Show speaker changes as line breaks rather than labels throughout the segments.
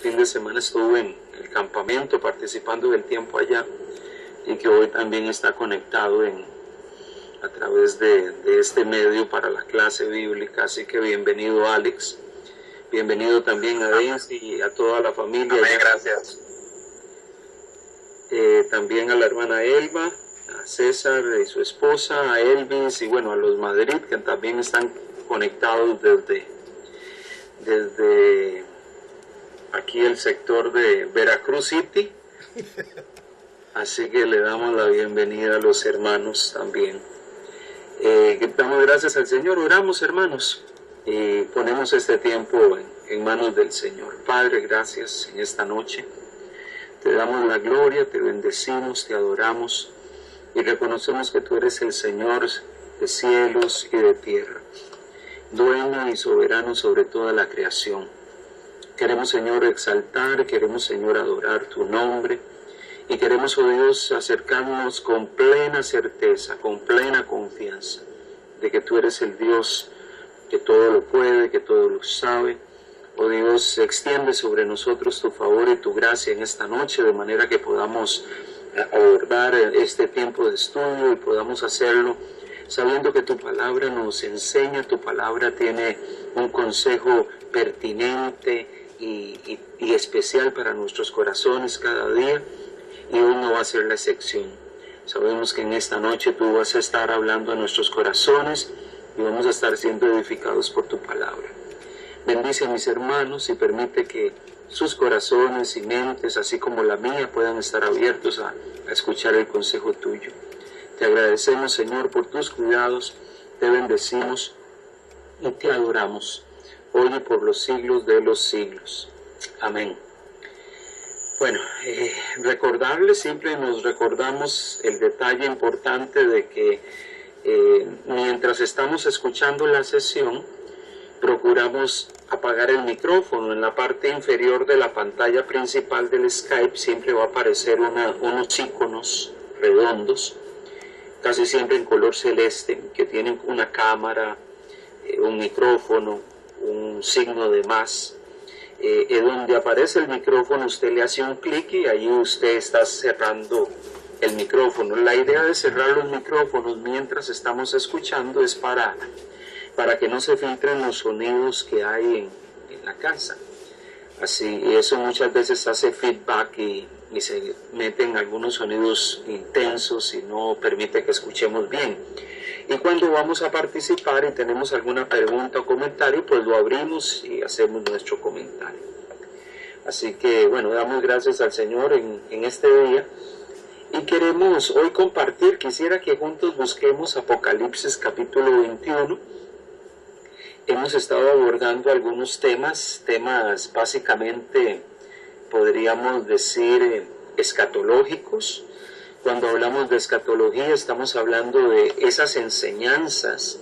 fin de semana estuvo en el campamento participando del tiempo allá y que hoy también está conectado a través de este medio para la clase bíblica. Así que bienvenido, Alex. Bienvenido también a Denzi y a toda la familia.
Amén, gracias.
También a la hermana Elba, a César y su esposa, a Elvis y bueno, a los Madrid que también están conectados desde aquí el sector de Veracruz City. Así que le damos la bienvenida a los hermanos también. Damos gracias al Señor, oramos, hermanos, y ponemos este tiempo en manos del Señor. Padre, gracias en esta noche. Te damos la gloria, te bendecimos, te adoramos y reconocemos que tú eres el Señor de cielos y de tierra, dueño y soberano sobre toda la creación. Queremos, Señor, exaltar, queremos, Señor, adorar tu nombre y queremos, oh Dios, acercarnos con plena certeza, con plena confianza de que tú eres el Dios que todo lo puede, que todo lo sabe. Oh Dios, extiende sobre nosotros tu favor y tu gracia en esta noche, de manera que podamos abordar este tiempo de estudio y podamos hacerlo sabiendo que tu palabra nos enseña, tu palabra tiene un consejo pertinente y especial para nuestros corazones cada día, y hoy no va a ser la excepción. Sabemos que en esta noche tú vas a estar hablando a nuestros corazones y vamos a estar siendo edificados por tu palabra. Bendice a mis hermanos y permite que sus corazones y mentes, así como la mía, puedan estar abiertos a escuchar el consejo tuyo. Te agradecemos, Señor, por tus cuidados, te bendecimos y te adoramos, hoy y por los siglos de los siglos. Amén. Bueno, recordarles, siempre nos recordamos el detalle importante de que mientras estamos escuchando la sesión, procuramos apagar el micrófono. En la parte inferior de la pantalla principal del Skype siempre va a aparecer unos iconos redondos, casi siempre en color celeste, que tienen una cámara, un micrófono, un signo de más. Donde aparece el micrófono, usted le hace un clic y ahí usted está cerrando el micrófono. La idea de cerrar los micrófonos mientras estamos escuchando es para que no se filtren los sonidos que hay en la casa. Así, eso muchas veces hace feedback y se meten algunos sonidos intensos y no permite que escuchemos bien. Y cuando vamos a participar y tenemos alguna pregunta o comentario, pues lo abrimos y hacemos nuestro comentario. Así que, bueno, damos gracias al Señor en este día. Y queremos hoy compartir, quisiera que juntos busquemos Apocalipsis capítulo 21. Hemos estado abordando algunos temas básicamente, podríamos decir, escatológicos. Cuando hablamos de escatología estamos hablando de esas enseñanzas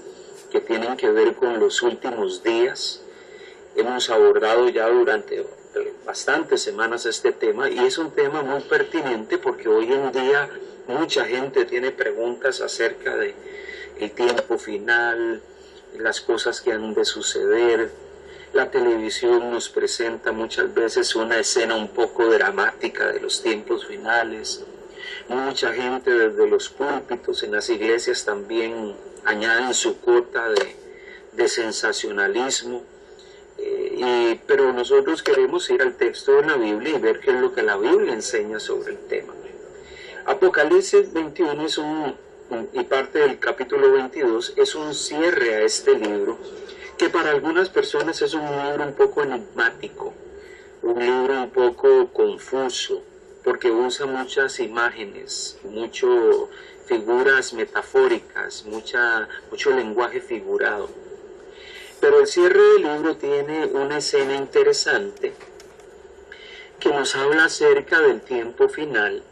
que tienen que ver con los últimos días. Hemos abordado ya durante bastantes semanas este tema y es un tema muy pertinente porque hoy en día mucha gente tiene preguntas acerca de el tiempo final, las cosas que han de suceder. La televisión nos presenta muchas veces una escena un poco dramática de los tiempos finales. Mucha gente desde los púlpitos en las iglesias también añaden su cuota de sensacionalismo. Pero nosotros queremos ir al texto de la Biblia y ver qué es lo que la Biblia enseña sobre el tema. Apocalipsis 21 y parte del capítulo 22 es un cierre a este libro, que para algunas personas es un libro un poco enigmático, un libro un poco confuso, porque usa muchas imágenes, muchas figuras metafóricas, mucho lenguaje figurado. Pero el cierre del libro tiene una escena interesante que nos habla acerca del tiempo final,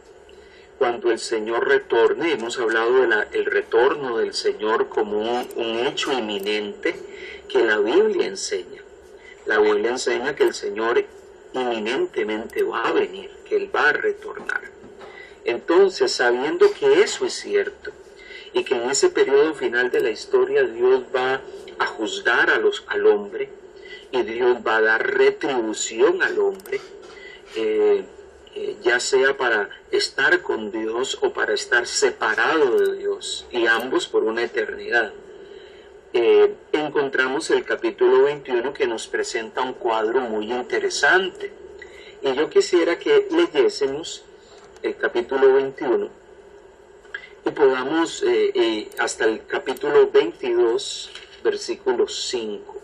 cuando el Señor retorne. Hemos hablado del retorno del Señor como un hecho inminente que la Biblia enseña. La Biblia enseña que el Señor inminentemente va a venir, que Él va a retornar. Entonces, sabiendo que eso es cierto y que en ese periodo final de la historia Dios va a juzgar al hombre y Dios va a dar retribución al hombre, ya sea para estar con Dios o para estar separado de Dios, y ambos por una eternidad. Encontramos el capítulo 21 que nos presenta un cuadro muy interesante, y yo quisiera que leyésemos el capítulo 21 y podamos hasta el capítulo 22, versículo 5.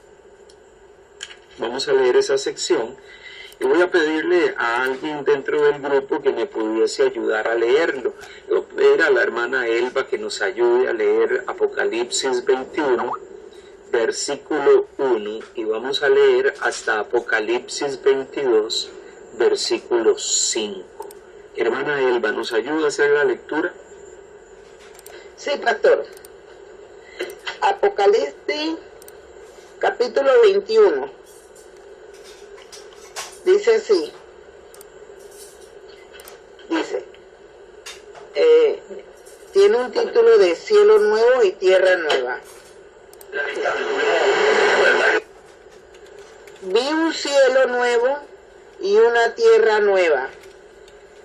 Vamos a leer esa sección y voy a pedirle a alguien dentro del grupo que me pudiese ayudar a leerlo. Voy a pedir a la hermana Elba que nos ayude a leer Apocalipsis 21, versículo 1, y vamos a leer hasta Apocalipsis 22, versículo 5. Hermana Elba, ¿nos ayuda a hacer la lectura?
Sí, pastor. Apocalipsis, capítulo 21. Dice así. Tiene un título de cielo nuevo y tierra nueva. Vi un cielo nuevo y una tierra nueva,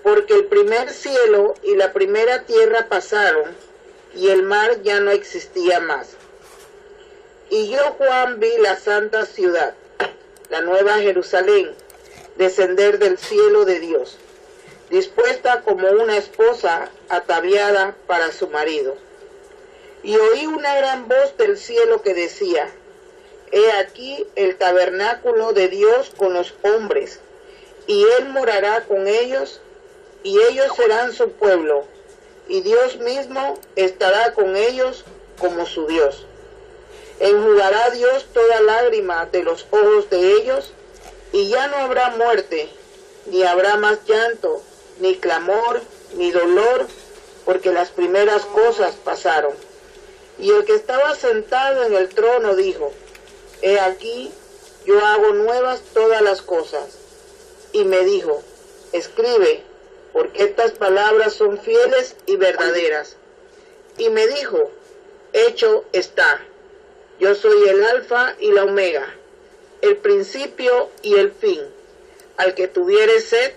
porque el primer cielo y la primera tierra pasaron, y el mar ya no existía más. Y yo, Juan, vi la santa ciudad, la nueva Jerusalén, descender del cielo de Dios, dispuesta como una esposa ataviada para su marido. Y oí una gran voz del cielo que decía: He aquí el tabernáculo de Dios con los hombres, y Él morará con ellos, y ellos serán su pueblo, y Dios mismo estará con ellos como su Dios. Enjugará Dios toda lágrima de los ojos de ellos, y ya no habrá muerte, ni habrá más llanto, ni clamor, ni dolor, porque las primeras cosas pasaron. Y el que estaba sentado en el trono dijo: He aquí, yo hago nuevas todas las cosas. Y me dijo: Escribe, porque estas palabras son fieles y verdaderas. Y me dijo: Hecho está. Yo soy el Alfa y la Omega, el principio y el fin. Al que tuviere sed,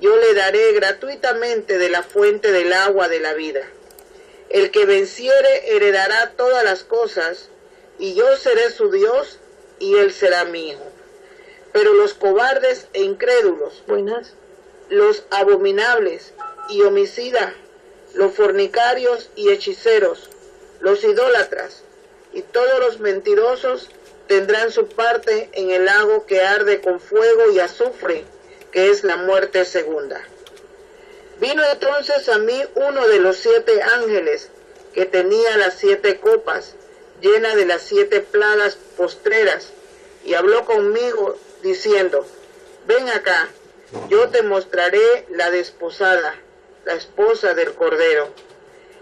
yo le daré gratuitamente de la fuente del agua de la vida. El que venciere heredará todas las cosas, y yo seré su Dios, y él será mi hijo. Pero los cobardes e incrédulos, los abominables y homicidas, los fornicarios y hechiceros, los idólatras y todos los mentirosos tendrán su parte en el lago que arde con fuego y azufre, que es la muerte segunda. Vino entonces a mí uno de los 7 ángeles que tenía las 7 copas, llena de las 7 plagas postreras, y habló conmigo diciendo: Ven acá, yo te mostraré la desposada, la esposa del Cordero.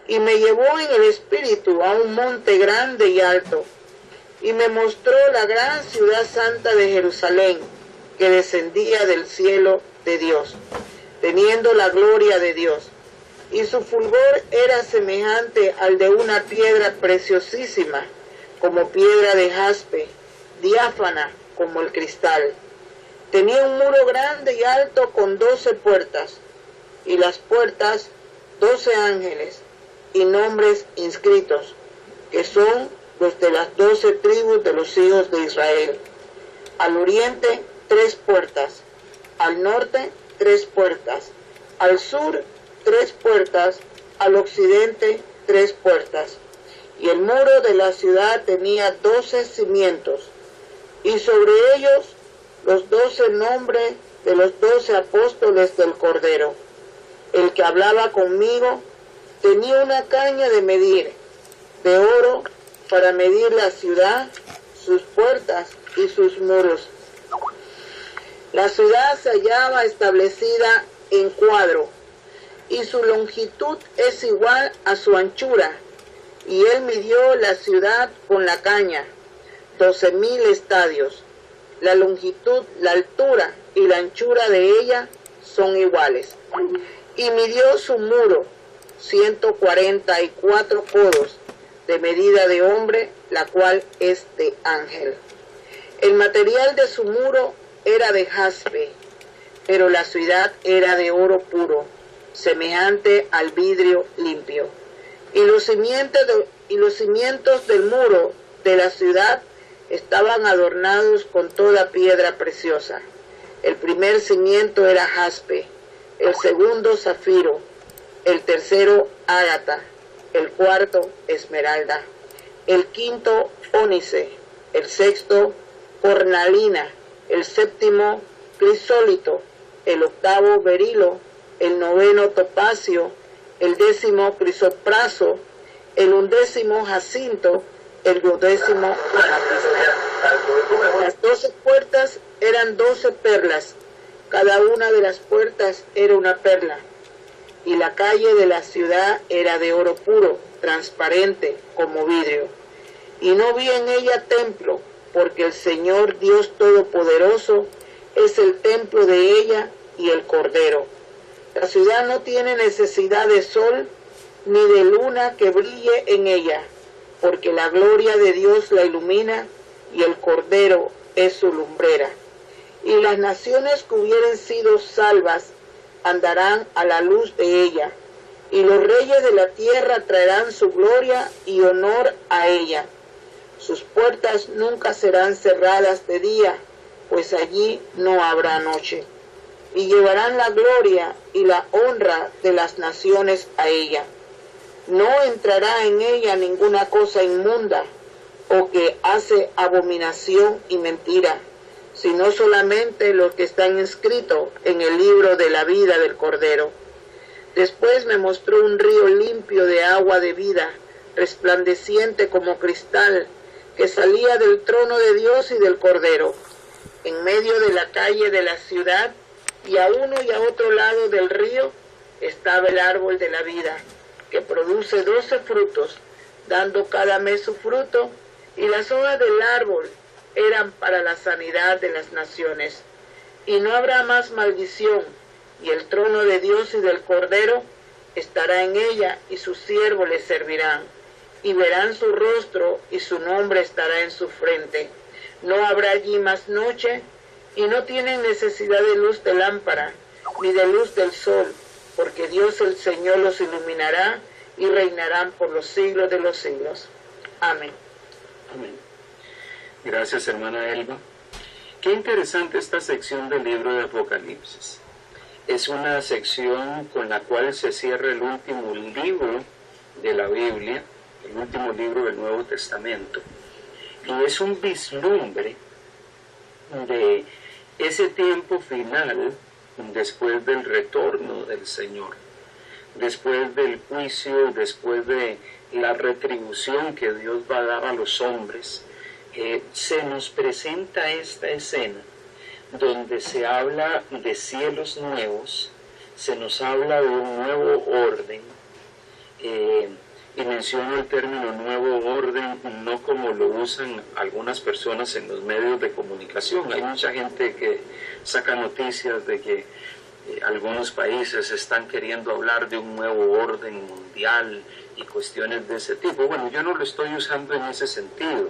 Y me llevó en el espíritu a un monte grande y alto, y me mostró la gran ciudad santa de Jerusalén, que descendía del cielo de Dios, teniendo la gloria de Dios. Y su fulgor era semejante al de una piedra preciosísima, como piedra de jaspe, diáfana como el cristal. Tenía un muro grande y alto con 12 puertas, y las puertas 12 ángeles, y nombres inscritos, que son los de las 12 tribus de los hijos de Israel. Al oriente 3 puertas, al norte 3 puertas, al sur 3 puertas, al occidente 3 puertas. Y el muro de la ciudad tenía 12 cimientos, y sobre ellos los 12 nombres de los 12 apóstoles del Cordero. El que hablaba conmigo tenía una caña de medir, de oro, para medir la ciudad, sus puertas y sus muros. La ciudad se hallaba establecida en cuadro, y su longitud es igual a su anchura, y él midió la ciudad con la caña, 12,000 estadios. La longitud, la altura y la anchura de ella son iguales. Y midió su muro, 144 codos, de medida de hombre, la cual es de ángel. El material de su muro era de jaspe, pero la ciudad era de oro puro, semejante al vidrio limpio. Y los cimientos del muro de la ciudad estaban adornados con toda piedra preciosa. El primer cimiento era jaspe, el segundo zafiro, el tercero ágata, el cuarto esmeralda, el quinto ónice, el sexto cornalina, el séptimo crisólito, el octavo berilo, el noveno topacio, el décimo crisopraso, el undécimo jacinto, el duodécimo amatista. Las 12 puertas eran 12 perlas, cada una de las puertas era una perla, y la calle de la ciudad era de oro puro, transparente como vidrio. Y no vi en ella templo, porque el Señor Dios Todopoderoso es el templo de ella y el Cordero. La ciudad no tiene necesidad de sol ni de luna que brille en ella, porque la gloria de Dios la ilumina y el Cordero es su lumbrera. Y las naciones que hubieren sido salvas andarán a la luz de ella, y los reyes de la tierra traerán su gloria y honor a ella. Sus puertas nunca serán cerradas de día, pues allí no habrá noche. Y llevarán la gloria y la honra de las naciones a ella. No entrará en ella ninguna cosa inmunda o que hace abominación y mentira, sino solamente los que están inscritos en el libro de la vida del Cordero. Después me mostró un río limpio de agua de vida, resplandeciente como cristal, que salía del trono de Dios y del Cordero. En medio de la calle de la ciudad, y a uno y a otro lado del río, estaba el árbol de la vida, que produce 12 frutos, dando cada mes su fruto, y las hojas del árbol eran para la sanidad de las naciones. Y no habrá más maldición, y el trono de Dios y del Cordero estará en ella, y sus siervos le servirán, y verán su rostro, y su nombre estará en su frente. No habrá allí más noche, y no tienen necesidad de luz de lámpara, ni de luz del sol, porque Dios el Señor los iluminará, y reinarán por los siglos de los siglos. Amén.
Amén. Gracias, hermana Elba. Qué interesante esta sección del libro de Apocalipsis. Es una sección con la cual se cierra el último libro de la Biblia, el último libro del Nuevo Testamento. Y es un vislumbre de ese tiempo final después del retorno del Señor, después del juicio, después de la retribución que Dios va a dar a los hombres. Se nos presenta esta escena donde se habla de cielos nuevos, se nos habla de un nuevo orden, y menciono el término nuevo orden no como lo usan algunas personas en los medios de comunicación. Hay mucha gente que saca noticias de que algunos países están queriendo hablar de un nuevo orden mundial y cuestiones de ese tipo. Bueno, yo no lo estoy usando en ese sentido.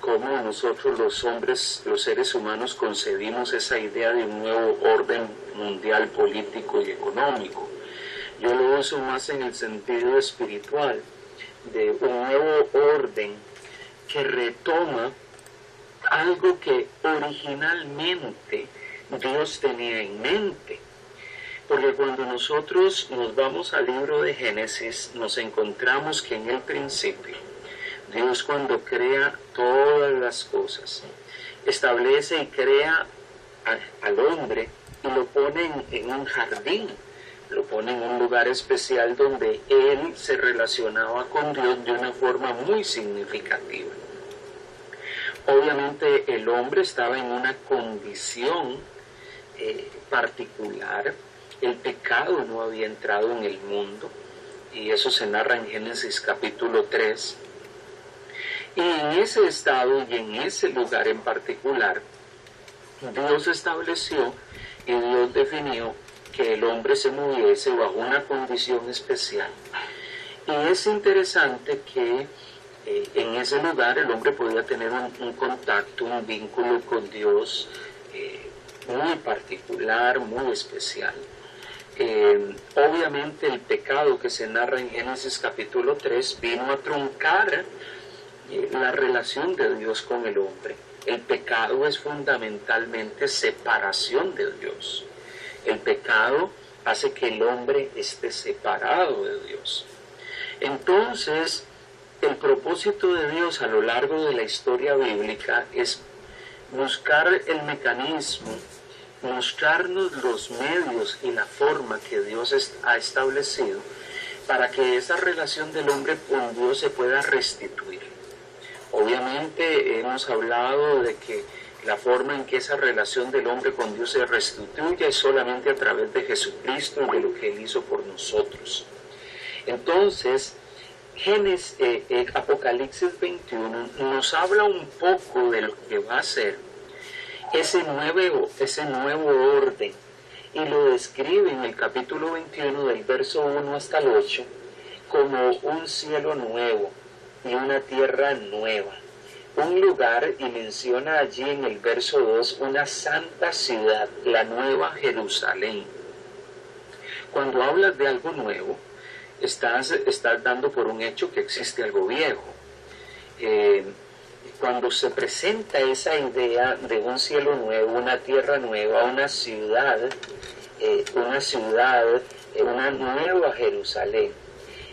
Como nosotros los hombres, los seres humanos, concebimos esa idea de un nuevo orden mundial político y económico. Yo lo uso más en el sentido espiritual, de un nuevo orden que retoma algo que originalmente Dios tenía en mente. Porque cuando nosotros nos vamos al libro de Génesis, nos encontramos que en el principio, Dios, cuando crea todas las cosas, establece y crea al hombre y lo pone en un jardín, lo pone en un lugar especial donde él se relacionaba con Dios de una forma muy significativa. Obviamente el hombre estaba en una condición particular. El pecado no había entrado en el mundo, y eso se narra en Génesis capítulo 3. Y en ese estado y en ese lugar en particular, Dios estableció y Dios definió que el hombre se moviese bajo una condición especial. Y es interesante que en ese lugar el hombre podía tener un contacto, un vínculo con Dios muy particular, muy especial. Obviamente el pecado que se narra en Génesis capítulo 3 vino a truncar la relación de Dios con el hombre. El pecado es fundamentalmente separación de Dios. El pecado hace que el hombre esté separado de Dios. Entonces, el propósito de Dios a lo largo de la historia bíblica es buscar el mecanismo, mostrarnos los medios y la forma que Dios ha establecido para que esa relación del hombre con Dios se pueda restituir. Obviamente hemos hablado de que la forma en que esa relación del hombre con Dios se restituye es solamente a través de Jesucristo y de lo que Él hizo por nosotros. Entonces, Apocalipsis 21 nos habla un poco de lo que va a ser ese nuevo orden, y lo describe en el capítulo 21 del verso 1 hasta el 8 como un cielo nuevo y una tierra nueva, un lugar, y menciona allí en el verso 2 una santa ciudad, la nueva Jerusalén. Cuando hablas de algo nuevo, estás dando por un hecho que existe algo viejo. Cuando se presenta esa idea de un cielo nuevo, una tierra nueva, una ciudad, una nueva Jerusalén,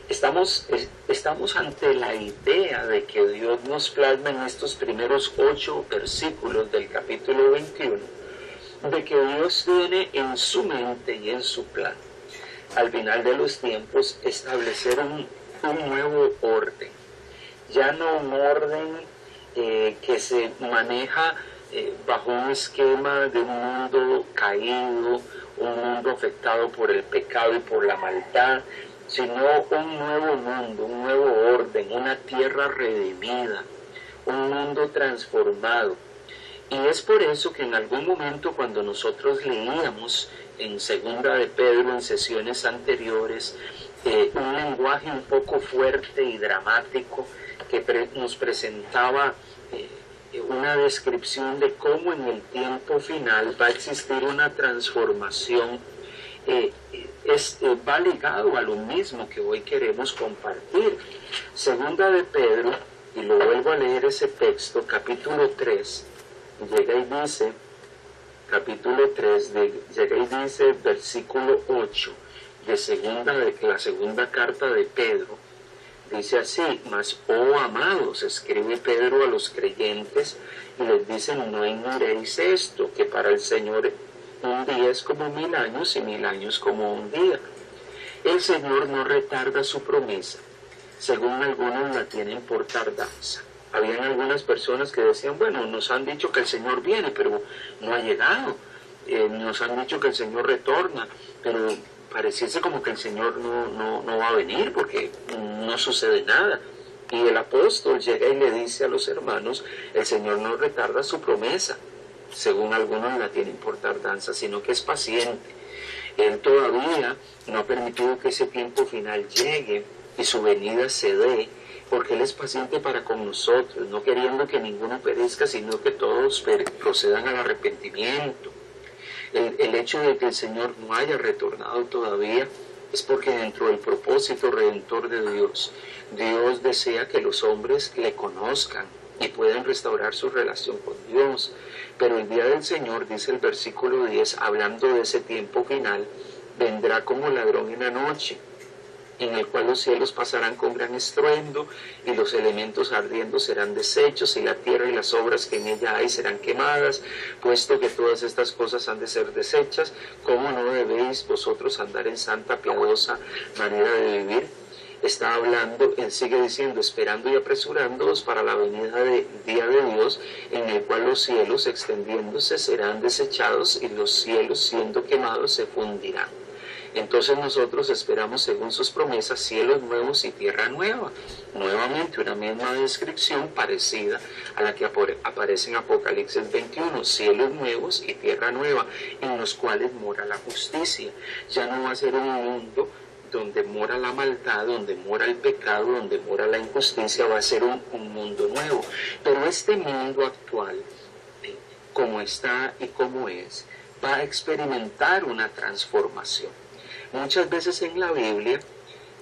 estamos ante la idea de que Dios nos plasma en estos primeros 8 versículos del capítulo 21, de que Dios tiene en su mente y en su plan, al final de los tiempos, establecer un nuevo orden. Ya no un orden que se maneja bajo un esquema de un mundo caído, un mundo afectado por el pecado y por la maldad, sino un nuevo mundo, un nuevo orden, una tierra redimida, un mundo transformado. Y es por eso que en algún momento, cuando nosotros leíamos en Segunda de Pedro, en sesiones anteriores, un lenguaje un poco fuerte y dramático que nos presentaba una descripción de cómo en el tiempo final va a existir una transformación, va ligado a lo mismo que hoy queremos compartir. Segunda de Pedro, y lo vuelvo a leer ese texto, capítulo 3, llega y dice, versículo 8, de la segunda carta de Pedro, dice así: mas, oh amados, escribe Pedro a los creyentes y les dice: no ignoréis esto, que para el Señor un día es como 1000 años y 1000 años como un día. El Señor no retarda su promesa, según algunos la tienen por tardanza. Habían algunas personas que decían: bueno, nos han dicho que el Señor viene, pero no ha llegado. Nos han dicho que el Señor retorna, pero pareciese como que el Señor no va a venir porque no sucede nada. Y el apóstol llega y le dice a los hermanos: el Señor no retarda su promesa, según algunos la tienen por tardanza, sino que es paciente. Él todavía no ha permitido que ese tiempo final llegue y su venida se dé, porque Él es paciente para con nosotros, no queriendo que ninguno perezca, sino que todos procedan al arrepentimiento. El hecho de que el Señor no haya retornado todavía es porque dentro del propósito redentor de Dios, Dios desea que los hombres le conozcan y puedan restaurar su relación con Dios. Pero el día del Señor, dice el versículo 10, hablando de ese tiempo final, vendrá como ladrón en la noche, en el cual los cielos pasarán con gran estruendo, y los elementos ardiendo serán deshechos, y la tierra y las obras que en ella hay serán quemadas. Puesto que todas estas cosas han de ser deshechas, ¿cómo no debéis vosotros andar en santa, piadosa manera de vivir? Está hablando, él sigue diciendo: esperando y apresurándoos para la venida del día de Dios, en el cual los cielos extendiéndose serán desechados, y los cielos siendo quemados se fundirán. Entonces nosotros esperamos, según sus promesas, cielos nuevos y tierra nueva. Nuevamente una misma descripción parecida a la que aparece en Apocalipsis 21, cielos nuevos y tierra nueva, en los cuales mora la justicia. Ya no va a ser un mundo donde mora la maldad, donde mora el pecado, donde mora la injusticia, va a ser un mundo nuevo. Pero este mundo actual, como está y como es, va a experimentar una transformación. Muchas veces en la Biblia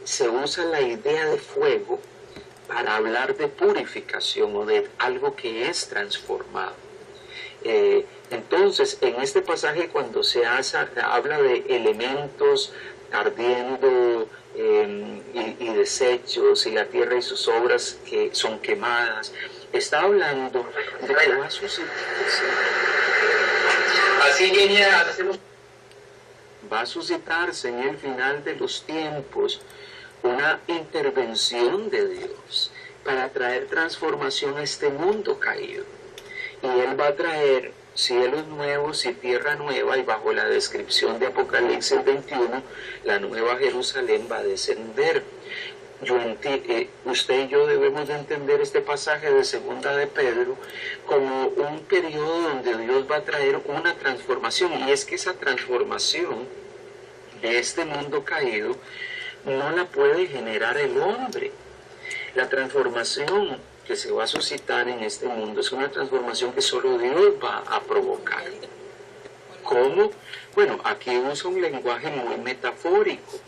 se usa la idea de fuego para hablar de purificación o de algo que es transformado. Entonces, en este pasaje cuando se habla de elementos ardiendo y desechos y la tierra y sus obras que son quemadas, está hablando de que va a suscitarse. Va a suscitarse en el final de los tiempos una intervención de Dios para traer transformación a este mundo caído. Y Él va a traer cielos nuevos y tierra nueva, y bajo la descripción de Apocalipsis 21, la nueva Jerusalén va a descender. Usted y yo debemos de entender este pasaje de Segunda de Pedro como un periodo donde Dios va a traer una transformación, y es que esa transformación de este mundo caído no la puede generar el hombre. La transformación que se va a suscitar en este mundo es una transformación que solo Dios va a provocar. ¿Cómo? Bueno, aquí usa un lenguaje muy metafórico.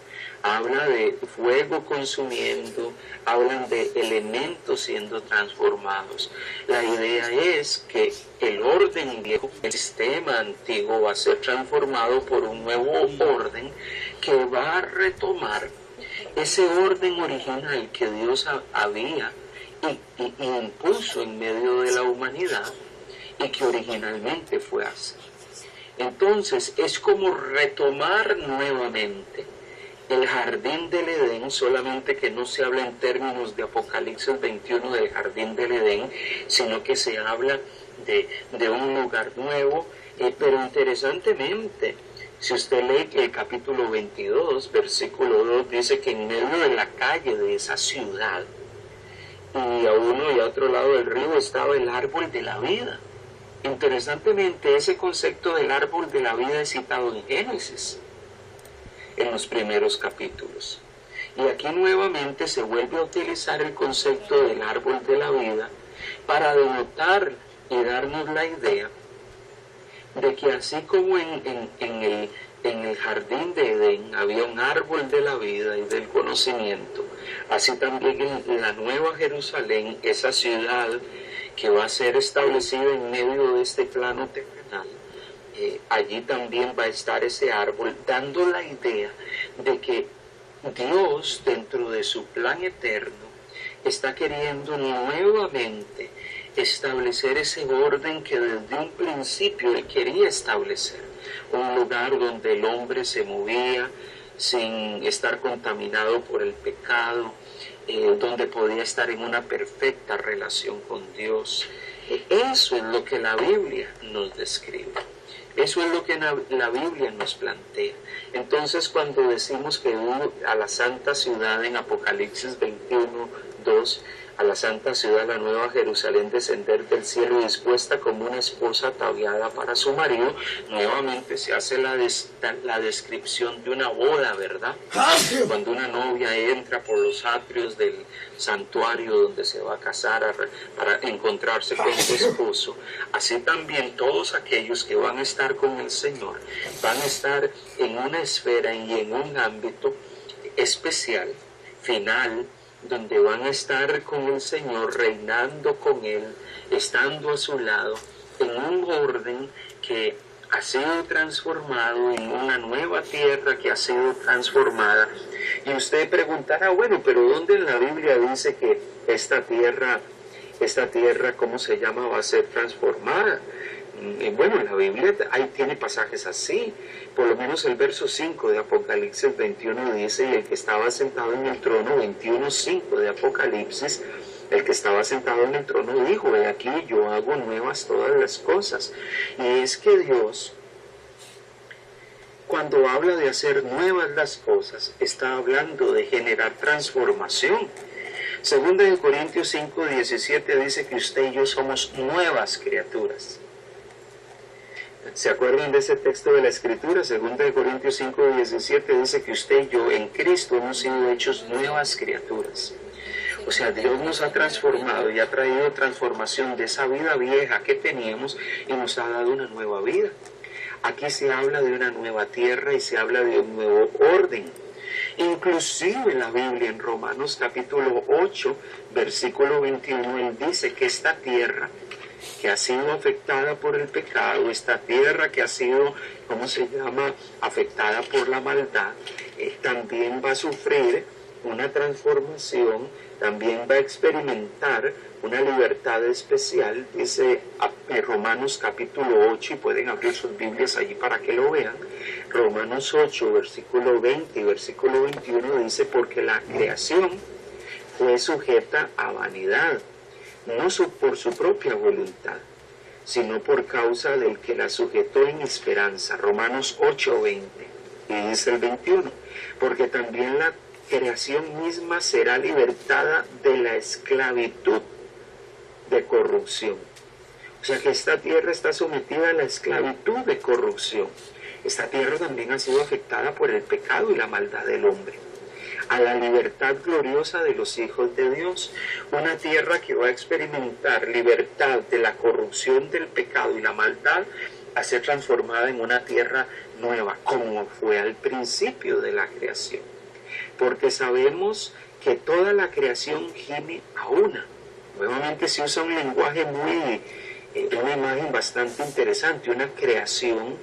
Habla de fuego consumiendo, hablan de elementos siendo transformados. La idea es que el orden viejo, el sistema antiguo, va a ser transformado por un nuevo orden que va a retomar ese orden original que Dios había y impuso en medio de la humanidad y que originalmente fue así. Entonces es como retomar nuevamente el jardín del Edén, solamente que no se habla en términos de Apocalipsis 21 del jardín del Edén, sino que se habla de un lugar nuevo, pero interesantemente, si usted lee el capítulo 22, versículo 2, dice que en medio de la calle de esa ciudad, y a uno y a otro lado del río, estaba el árbol de la vida. Interesantemente, ese concepto del árbol de la vida es citado en Génesis, en los primeros capítulos. Y aquí nuevamente se vuelve a utilizar el concepto del árbol de la vida para denotar y darnos la idea de que así como en el jardín de Edén había un árbol de la vida y del conocimiento, así también en la nueva Jerusalén, esa ciudad que va a ser establecida en medio de este plano terrenal, allí también va a estar ese árbol, dando la idea de que Dios, dentro de su plan eterno, está queriendo nuevamente establecer ese orden que desde un principio Él quería establecer. Un lugar donde el hombre se movía sin estar contaminado por el pecado, donde podía estar en una perfecta relación con Dios. Eso es lo que la Biblia nos describe. Eso es lo que la Biblia nos plantea. Entonces, cuando decimos que a la santa ciudad en Apocalipsis 21, 2, a la santa ciudad, la nueva Jerusalén, descender del cielo dispuesta como una esposa ataviada para su marido, nuevamente se hace la descripción de una boda, ¿verdad? Cuando una novia entra por los atrios del santuario donde se va a casar para encontrarse con su esposo, así también todos aquellos que van a estar con el Señor van a estar en una esfera y en un ámbito especial, final, donde van a estar con el Señor, reinando con Él, estando a su lado, en un orden que ha sido transformado, en una nueva tierra que ha sido transformada. Y usted preguntará, bueno, pero ¿dónde en la Biblia dice que esta tierra, ¿cómo se llama?, va a ser transformada? Bueno, en la Biblia ahí tiene pasajes así. Por lo menos el verso 5 de Apocalipsis 21 dice, y el que estaba sentado en el trono, 21:5 de Apocalipsis, el que estaba sentado en el trono dijo, he aquí yo hago nuevas todas las cosas. Y es que Dios, cuando habla de hacer nuevas las cosas, está hablando de generar transformación. Segunda de Corintios 5:17 dice que usted y yo somos nuevas criaturas. ¿Se acuerdan de ese texto de la Escritura? 2 Corintios 5:17 dice que usted y yo en Cristo hemos sido hechos nuevas criaturas. O sea, Dios nos ha transformado y ha traído transformación de esa vida vieja que teníamos y nos ha dado una nueva vida. Aquí se habla de una nueva tierra y se habla de un nuevo orden. Inclusive en la Biblia, en Romanos capítulo 8, versículo 21, él dice que esta tierra que ha sido afectada por el pecado, esta tierra que ha sido, ¿cómo se llama?, afectada por la maldad, también va a sufrir una transformación, también va a experimentar una libertad especial, dice Romanos capítulo 8, y pueden abrir sus Biblias allí para que lo vean. Romanos 8, versículo 20 y versículo 21 dice, porque la creación fue sujeta a vanidad, no por su propia voluntad, sino por causa del que la sujetó en esperanza. Romanos 8, 20, y dice el 21, porque también la creación misma será libertada de la esclavitud de corrupción. O sea que esta tierra está sometida a la esclavitud de corrupción. Esta tierra también ha sido afectada por el pecado y la maldad del hombre, a la libertad gloriosa de los hijos de Dios. Una tierra que va a experimentar libertad de la corrupción del pecado y la maldad, a ser transformada en una tierra nueva, como fue al principio de la creación. Porque sabemos que toda la creación gime a una. Nuevamente se usa un lenguaje una imagen bastante interesante, una creación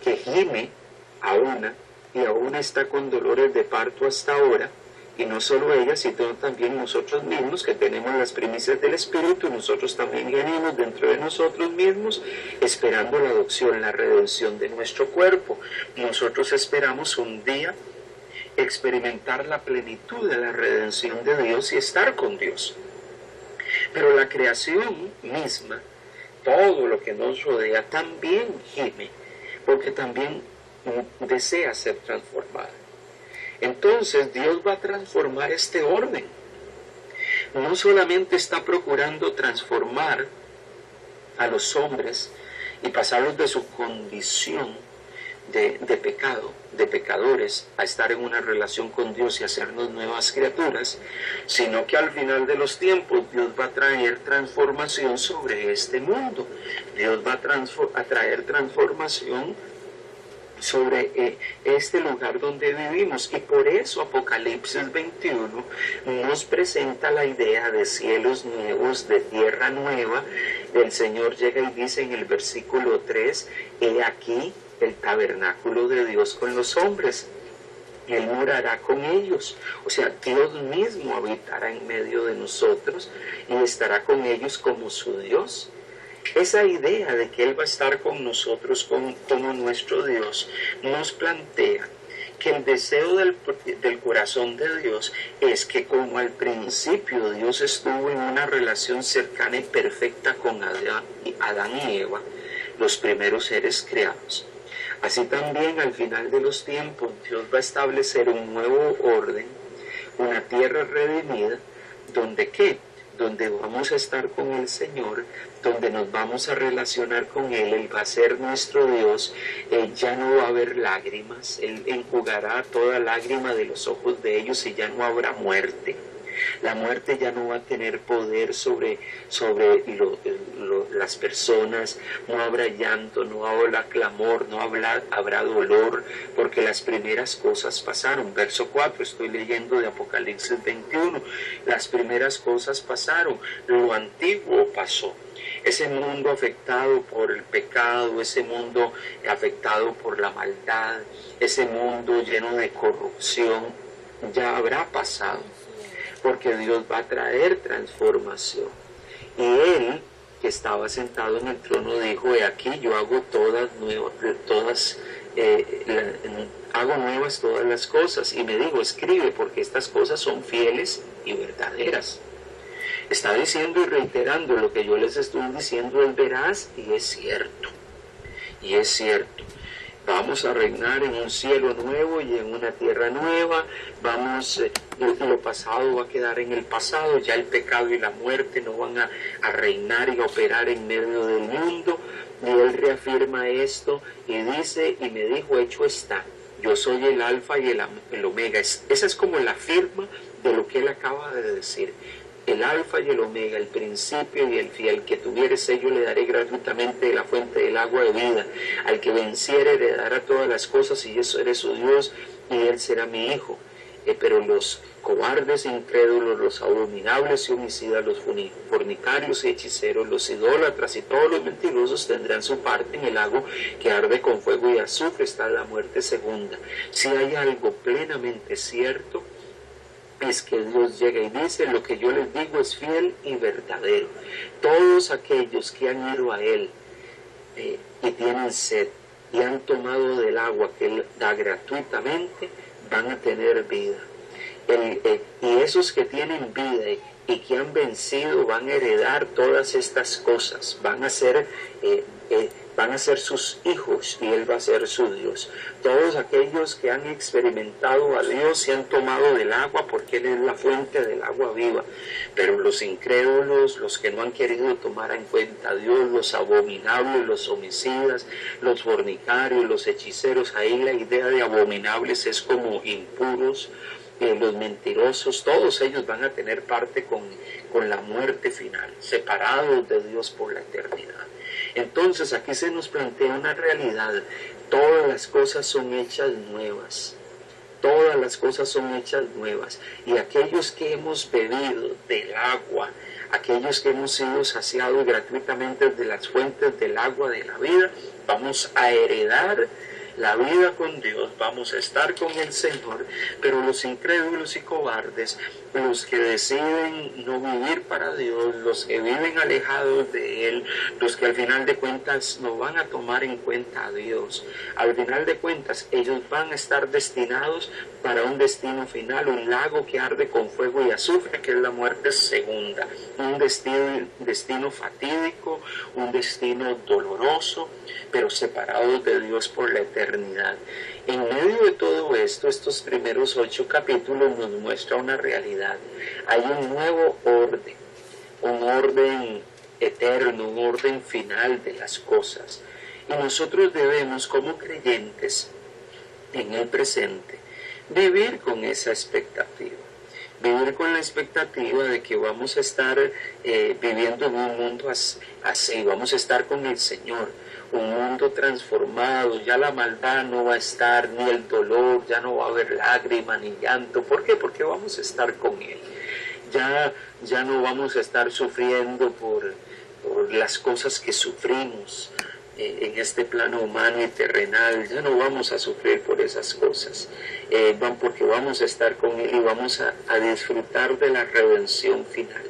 que gime a una, y aún está con dolores de parto hasta ahora, y no solo ella, sino también nosotros mismos, que tenemos las primicias del Espíritu, nosotros también gemimos dentro de nosotros mismos, esperando la adopción, la redención de nuestro cuerpo. Nosotros esperamos un día experimentar la plenitud de la redención de Dios y estar con Dios. Pero la creación misma, todo lo que nos rodea, también gime, porque también desea ser transformada. Entonces Dios va a transformar este orden. No solamente está procurando transformar a los hombres y pasarlos de su condición de pecado, de pecadores, a estar en una relación con Dios y hacernos nuevas criaturas, sino que al final de los tiempos Dios va a traer transformación sobre este mundo. Dios va a traer transformación sobre este lugar donde vivimos, y por eso Apocalipsis 21 nos presenta la idea de cielos nuevos, de tierra nueva. El Señor llega y dice en el versículo 3, he aquí el tabernáculo de Dios con los hombres, Él morará con ellos. O sea, Dios mismo habitará en medio de nosotros y estará con ellos como su Dios. Esa idea de que Él va a estar con nosotros como nuestro Dios nos plantea que el deseo del corazón de Dios es que, como al principio Dios estuvo en una relación cercana y perfecta con Adán y Eva, los primeros seres creados, así también al final de los tiempos Dios va a establecer un nuevo orden, una tierra redimida, donde ¿qué? Donde vamos a estar con el Señor, donde nos vamos a relacionar con Él. Él va a ser nuestro Dios, ya no va a haber lágrimas, Él enjugará toda lágrima de los ojos de ellos y ya no habrá muerte. La muerte ya no va a tener poder sobre las personas, no habrá llanto, no habrá clamor, no habrá dolor, porque las primeras cosas pasaron. Verso 4, estoy leyendo de Apocalipsis 21, las primeras cosas pasaron, lo antiguo pasó. Ese mundo afectado por el pecado, ese mundo afectado por la maldad, ese mundo lleno de corrupción, ya habrá pasado, porque Dios va a traer transformación. Y Él, que estaba sentado en el trono, dijo, he aquí yo hago hago nuevas todas las cosas. Y me dijo, escribe, porque estas cosas son fieles y verdaderas. Está diciendo y reiterando lo que yo les estoy diciendo, es veraz y es cierto. Y es cierto. Vamos a reinar en un cielo nuevo y en una tierra nueva. Lo pasado va a quedar en el pasado. Ya el pecado y la muerte no van a reinar y a operar en medio del mundo. Y Él reafirma esto y dice, y me dijo, hecho está. Yo soy el alfa y el omega. Esa es como la firma de lo que Él acaba de decir. el alfa y el omega, el principio y el fin. Al que tuviere sello le daré gratuitamente de la fuente del agua de vida. Al que venciere heredará todas las cosas, y yo seré su Dios, y él será mi hijo. Pero los cobardes, incrédulos, los abominables y homicidas, los fornicarios y hechiceros, los idólatras y todos los mentirosos tendrán su parte en el lago que arde con fuego y azufre. Está la muerte segunda. Si hay algo plenamente cierto, es que Dios llega y dice: lo que yo les digo es fiel y verdadero. Todos aquellos que han ido a Él y tienen sed y han tomado del agua que Él da gratuitamente, van a tener vida. Y esos que tienen vida y que han vencido van a heredar todas estas cosas, van a ser sus hijos, y Él va a ser su Dios. Todos aquellos que han experimentado a Dios y han tomado del agua, porque Él es la fuente del agua viva. Pero los incrédulos, los que no han querido tomar en cuenta a Dios, los abominables, los homicidas, los fornicarios, los hechiceros, ahí la idea de abominables es como impuros, los mentirosos, todos ellos van a tener parte con la muerte final, separados de Dios por la eternidad. Entonces aquí se nos plantea una realidad: todas las cosas son hechas nuevas, todas las cosas son hechas nuevas, y aquellos que hemos bebido del agua, aquellos que hemos sido saciados gratuitamente de las fuentes del agua de la vida, vamos a heredar la vida con Dios, vamos a estar con el Señor. Pero los incrédulos y cobardes, los que deciden no vivir para Dios, los que viven alejados de Él, los que al final de cuentas no van a tomar en cuenta a Dios, al final de cuentas ellos van a estar destinados para un destino final, un lago que arde con fuego y azufre, que es la muerte segunda, un destino fatídico, un destino doloroso, pero separados de Dios por la eternidad. En medio de todo esto, estos primeros 8 capítulos nos muestra una realidad. Hay un nuevo orden, un orden eterno, un orden final de las cosas. Y nosotros debemos, como creyentes en el presente, vivir con esa expectativa. Vivir con la expectativa de que vamos a estar viviendo en un mundo así, vamos a estar con el Señor, un mundo transformado. Ya la maldad no va a estar, ni el dolor, ya no va a haber lágrima ni llanto. ¿Por qué? Porque vamos a estar con Él. Ya no vamos a estar sufriendo por las cosas que sufrimos en este plano humano y terrenal. Ya no vamos a sufrir por esas cosas, porque vamos a estar con Él y vamos a disfrutar de la redención final.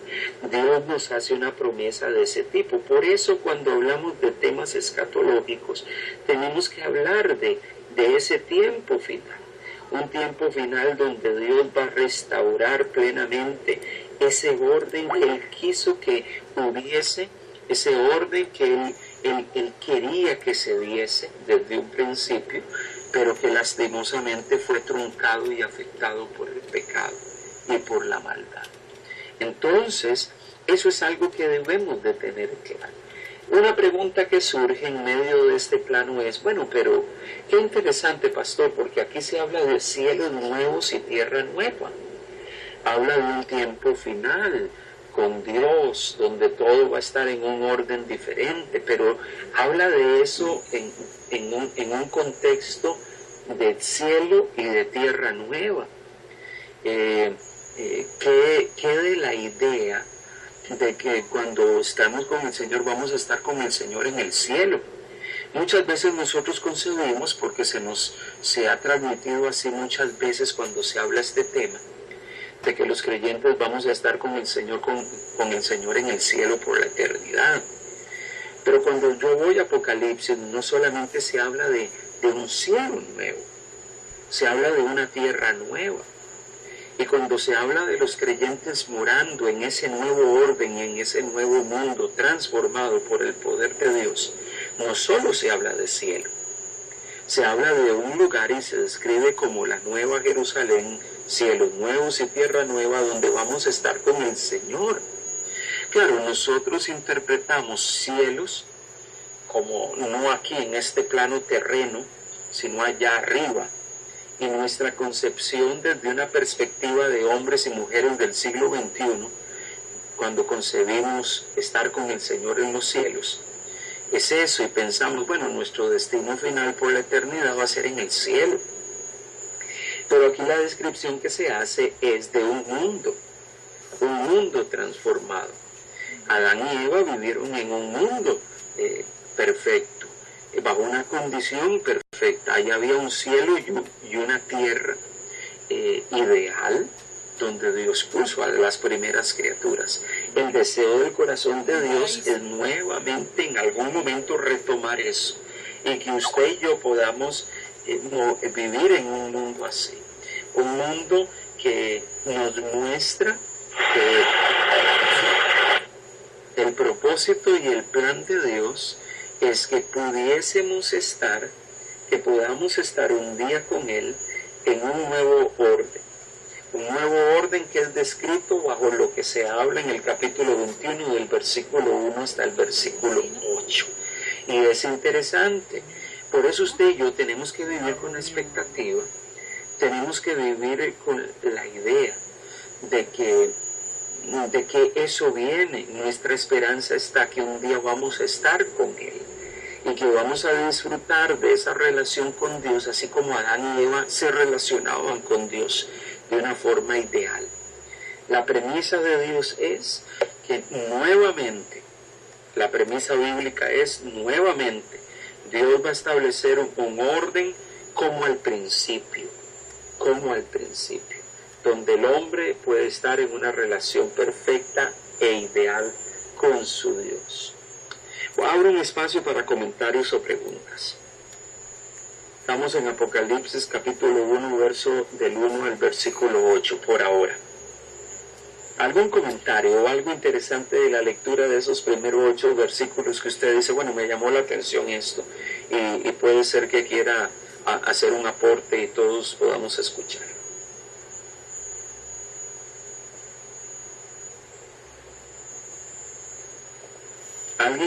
Dios nos hace una promesa de ese tipo. Por eso, cuando hablamos de temas escatológicos, tenemos que hablar de ese tiempo final. Un tiempo final donde Dios va a restaurar plenamente ese orden que Él quiso que hubiese, ese orden que Él quería que se diese desde un principio, pero que lastimosamente fue truncado y afectado por el pecado y por la maldad. Entonces, eso es algo que debemos de tener claro. Una pregunta que surge en medio de este plano es: bueno, pero qué interesante, pastor, porque aquí se habla de cielos nuevos y tierra nueva. Habla de un tiempo final con Dios, donde todo va a estar en un orden diferente, pero habla de eso en un contexto de cielo y de tierra nueva. Quede la idea de que cuando estamos con el Señor vamos a estar con el Señor en el cielo. Muchas veces nosotros concebimos, porque se ha transmitido así muchas veces cuando se habla este tema, de que los creyentes vamos a estar con el Señor, con el Señor en el cielo por la eternidad. Pero cuando yo voy a Apocalipsis, no solamente se habla de un cielo nuevo, se habla de una tierra nueva. Y cuando se habla de los creyentes morando en ese nuevo orden, en ese nuevo mundo transformado por el poder de Dios, no solo se habla de cielo, se habla de un lugar y se describe como la nueva Jerusalén, cielos nuevos y tierra nueva, donde vamos a estar con el Señor. Claro, nosotros interpretamos cielos como no aquí en este plano terreno, sino allá arriba. Y nuestra concepción desde una perspectiva de hombres y mujeres del siglo XXI cuando concebimos estar con el Señor en los cielos, es eso, y pensamos, bueno, nuestro destino final por la eternidad va a ser en el cielo. Pero aquí la descripción que se hace es de un mundo transformado. Adán y Eva vivieron en un mundo perfecto, bajo una condición perfecta. Allá había un cielo y una tierra ideal, donde Dios puso a las primeras criaturas. El deseo del corazón de Dios es nuevamente en algún momento retomar eso, y que usted y yo podamos vivir en un mundo así, un mundo que nos muestra que el propósito y el plan de Dios es que podamos estar un día con Él en un nuevo orden que es descrito bajo lo que se habla en el capítulo 21 del versículo 1 hasta el versículo 8. Y es interesante, por eso usted y yo tenemos que vivir con la expectativa, tenemos que vivir con la idea de que eso viene. Nuestra esperanza está que un día vamos a estar con Él y que vamos a disfrutar de esa relación con Dios, así como Adán y Eva se relacionaban con Dios de una forma ideal. La premisa de Dios es que nuevamente, la premisa bíblica es nuevamente, Dios va a establecer un orden como al principio, donde el hombre puede estar en una relación perfecta e ideal con su Dios. Abro un espacio para comentarios o preguntas. Estamos en Apocalipsis capítulo 1, verso del 1 al versículo 8 por ahora. ¿Algún comentario o algo interesante de la lectura de esos primeros 8 versículos que usted dice, bueno, me llamó la atención esto, y puede ser que quiera hacer un aporte y todos podamos escuchar?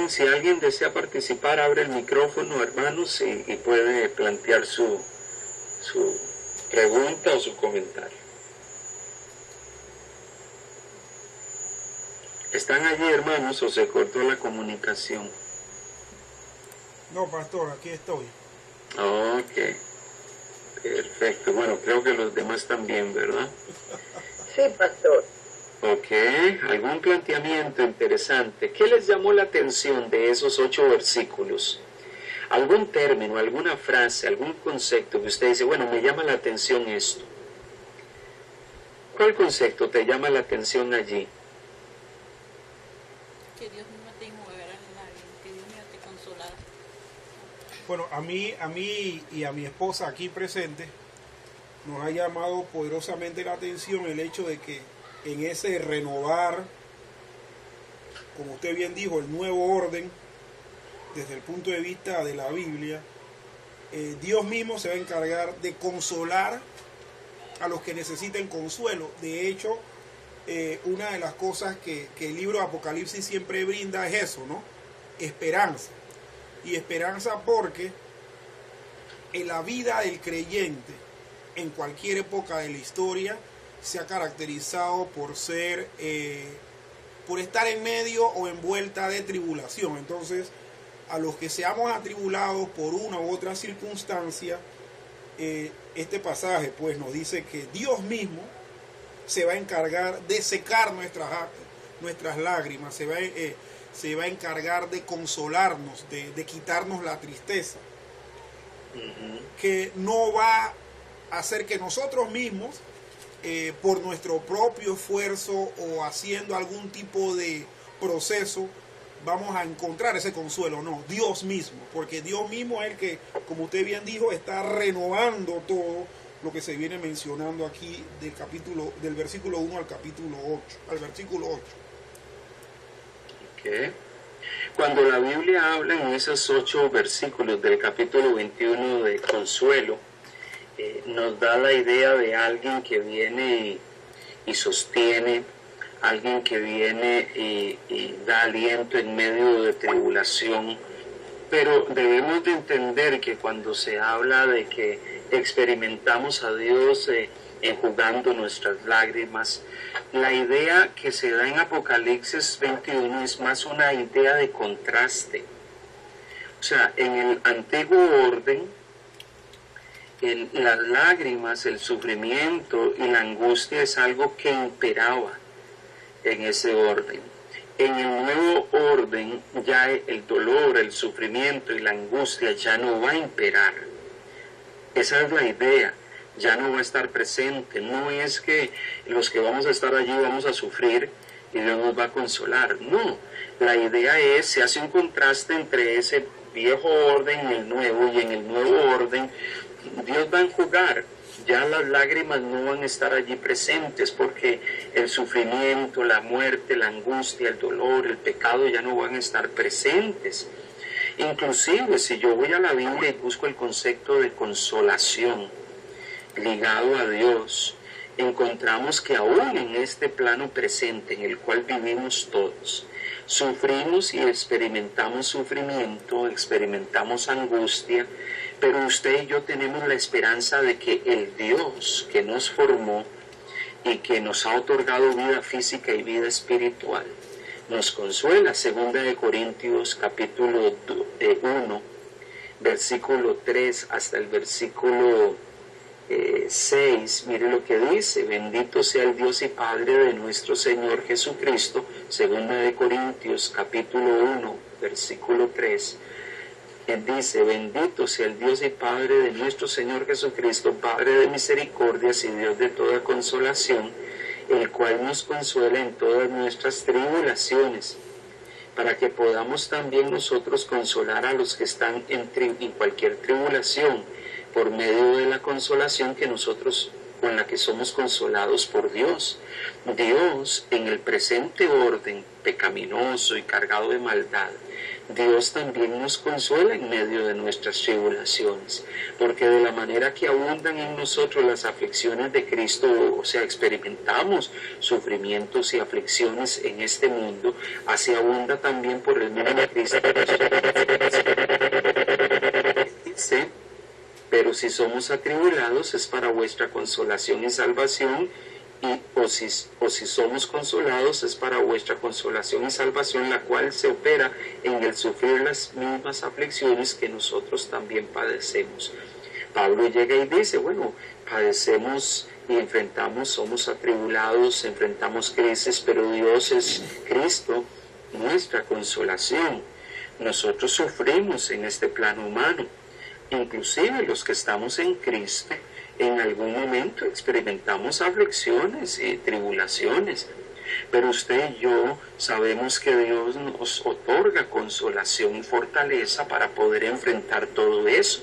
Si alguien desea participar, abre el micrófono, hermanos, y puede plantear su pregunta o su comentario. ¿Están allí, hermanos, o se cortó la comunicación?
No, pastor, aquí estoy.
Ok, perfecto. Bueno, creo que los demás también, ¿verdad?
Sí, pastor.
Ok, algún planteamiento interesante. ¿Qué les llamó la atención de esos 8 versículos? ¿Algún término, alguna frase, algún concepto que usted dice, bueno, me llama la atención esto? ¿Cuál concepto te llama la atención allí?
Que Dios mismo te moverá en lágrimas, que Dios mismo te consolará.
Bueno, a mí y a mi esposa aquí presente nos ha llamado poderosamente la atención el hecho de que en ese renovar, como usted bien dijo, el nuevo orden, desde el punto de vista de la Biblia, Dios mismo se va a encargar de consolar a los que necesiten consuelo. De hecho, una de las cosas que el libro de Apocalipsis siempre brinda es eso, ¿no? Esperanza. Y esperanza porque en la vida del creyente, en cualquier época de la historia, se ha caracterizado por ser, por estar en medio o envuelta de tribulación. Entonces, a los que seamos atribulados por una u otra circunstancia, este pasaje pues nos dice que Dios mismo se va a encargar de secar nuestras lágrimas, se va a encargar de consolarnos, de quitarnos la tristeza, que no va a hacer que nosotros mismos, por nuestro propio esfuerzo o haciendo algún tipo de proceso, vamos a encontrar ese consuelo. No, Dios mismo, porque Dios mismo es el que, como usted bien dijo, está renovando todo lo que se viene mencionando aquí del versículo 1 al capítulo 8, al versículo 8.
Okay. Cuando la Biblia habla en esos 8 versículos del capítulo 21 de consuelo, nos da la idea de alguien que viene y sostiene, alguien que viene y da aliento en medio de tribulación. Pero debemos de entender que cuando se habla de que experimentamos a Dios enjugando nuestras lágrimas. La idea que se da en Apocalipsis 21 es más una idea de contraste. O sea, en el antiguo orden, las lágrimas, el sufrimiento y la angustia es algo que imperaba en ese orden. En el nuevo orden ya el dolor, el sufrimiento y la angustia ya no va a imperar. Esa es la idea, ya no va a estar presente. No es que los que vamos a estar allí vamos a sufrir y Dios nos va a consolar. No, la idea es, se hace un contraste entre ese viejo orden y el nuevo, y en el nuevo orden Dios va a enjugar. Ya las lágrimas no van a estar allí presentes porque el sufrimiento, la muerte, la angustia, el dolor, el pecado ya no van a estar presentes. Inclusive si yo voy a la Biblia y busco el concepto de consolación ligado a Dios, encontramos que aún en este plano presente en el cual vivimos todos, sufrimos y experimentamos sufrimiento, experimentamos angustia, pero usted y yo tenemos la esperanza de que el Dios que nos formó y que nos ha otorgado vida física y vida espiritual, nos consuela. Segunda de Corintios capítulo 1, versículo 3 hasta el versículo 6, mire lo que dice: bendito sea el Dios y Padre de nuestro Señor Jesucristo. Segunda de Corintios capítulo 1, versículo 3. Dice: bendito sea el Dios y Padre de nuestro Señor Jesucristo, Padre de misericordias y Dios de toda consolación, el cual nos consuela en todas nuestras tribulaciones, para que podamos también nosotros consolar a los que están en cualquier tribulación, por medio de la consolación que nosotros, con la que somos consolados por Dios. Dios, en el presente orden pecaminoso y cargado de maldad, Dios también nos consuela en medio de nuestras tribulaciones, porque de la manera que abundan en nosotros las aflicciones de Cristo, o sea, experimentamos sufrimientos y aflicciones en este mundo, así abunda también por el mismo Cristo. Dice: pero si somos atribulados es para vuestra consolación y salvación, o si somos consolados es para vuestra consolación y salvación, la cual se opera en el sufrir las mismas aflicciones que nosotros también padecemos. Pablo llega y dice: bueno, padecemos y enfrentamos, somos atribulados, enfrentamos crisis, pero Dios es Cristo, nuestra consolación. Nosotros sufrimos en este plano humano. Inclusive los que estamos en Cristo, en algún momento experimentamos aflicciones y tribulaciones, pero usted y yo sabemos que Dios nos otorga consolación y fortaleza para poder enfrentar todo eso.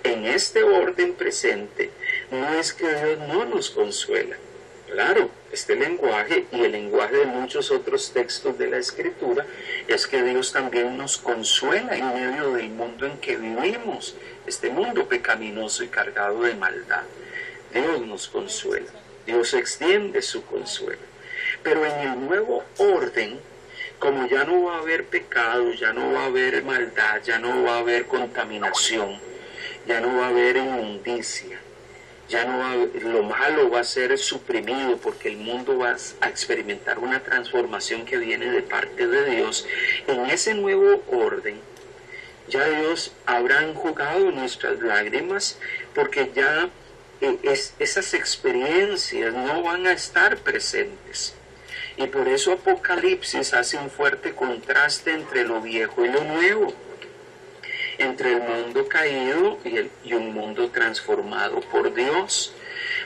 En este orden presente, no es que Dios no nos consuela. Claro, este lenguaje y el lenguaje de muchos otros textos de la Escritura es que Dios también nos consuela en medio del mundo en que vivimos, este mundo pecaminoso y cargado de maldad. Dios nos consuela, Dios extiende su consuelo. Pero en el nuevo orden, como ya no va a haber pecado, ya no va a haber maldad, ya no va a haber contaminación, ya no va a haber inmundicia, ya no va, lo malo va a ser suprimido, porque el mundo va a experimentar una transformación que viene de parte de Dios. En ese nuevo orden, ya Dios habrá enjugado nuestras lágrimas, porque ya esas experiencias no van a estar presentes. Y por eso Apocalipsis hace un fuerte contraste entre lo viejo y lo nuevo, entre el mundo caído y un mundo transformado por Dios.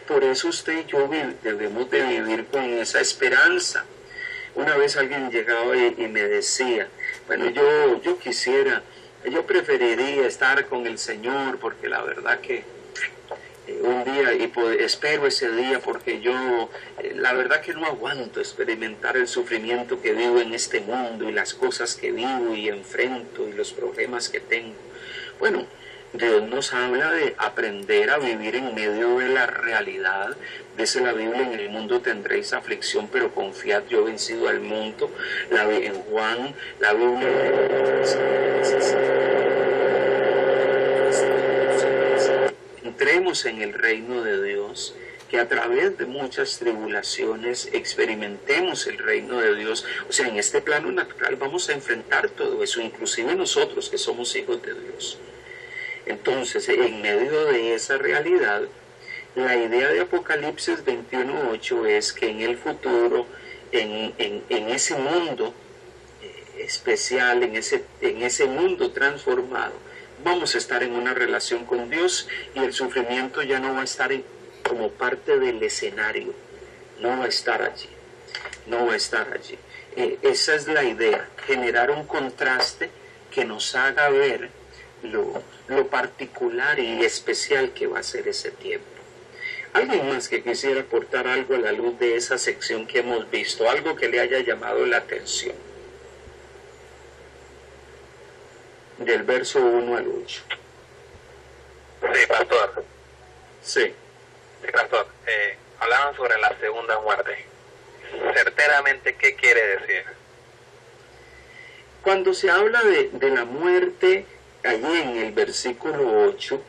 Por eso usted y yo debemos de vivir con esa esperanza. Una vez alguien llegaba y me decía: bueno, yo preferiría estar con el Señor, porque la verdad que un día, espero ese día, porque yo la verdad que no aguanto experimentar el sufrimiento que vivo en este mundo, y las cosas que vivo y enfrento, y los problemas que tengo. Bueno, Dios nos habla de aprender a vivir en medio de la realidad. Dice la Biblia: en el mundo tendréis aflicción, pero confiad, yo he vencido al mundo. En Juan, la Biblia entremos en el reino de Dios, que a través de muchas tribulaciones experimentemos el reino de Dios. O sea, en este plano natural vamos a enfrentar todo eso, inclusive nosotros que somos hijos de Dios. Entonces, en medio de esa realidad, la idea de Apocalipsis 21:8 es que en el futuro, en ese mundo especial, en ese mundo transformado, vamos a estar en una relación con Dios y el sufrimiento ya no va a estar como parte del escenario, no va a estar allí, no va a estar allí. Esa es la idea, generar un contraste que nos haga ver lo particular y especial que va a ser ese tiempo. ¿Alguien más que quisiera aportar algo a la luz de esa sección que hemos visto? Algo que le haya llamado la atención. Del verso 1 al 8.
Sí, pastor.
Sí.
Sí, pastor. Hablaban sobre la segunda muerte. Certeramente, ¿qué quiere decir?
Cuando se habla de la muerte, allí en el versículo 8,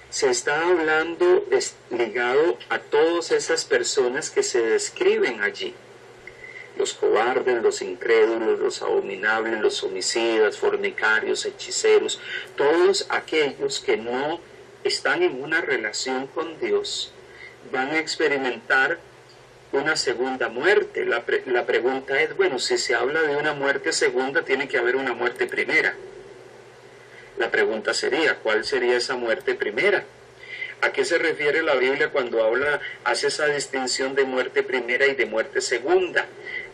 se está hablando ligado a todas esas personas que se describen allí. Los cobardes, los incrédulos, los abominables, los homicidas, fornicarios, hechiceros, todos aquellos que no están en una relación con Dios, van a experimentar una segunda muerte. La pregunta es, bueno, si se habla de una muerte segunda, tiene que haber una muerte primera. La pregunta sería, ¿cuál sería esa muerte primera? ¿A qué se refiere la Biblia cuando hace esa distinción de muerte primera y de muerte segunda?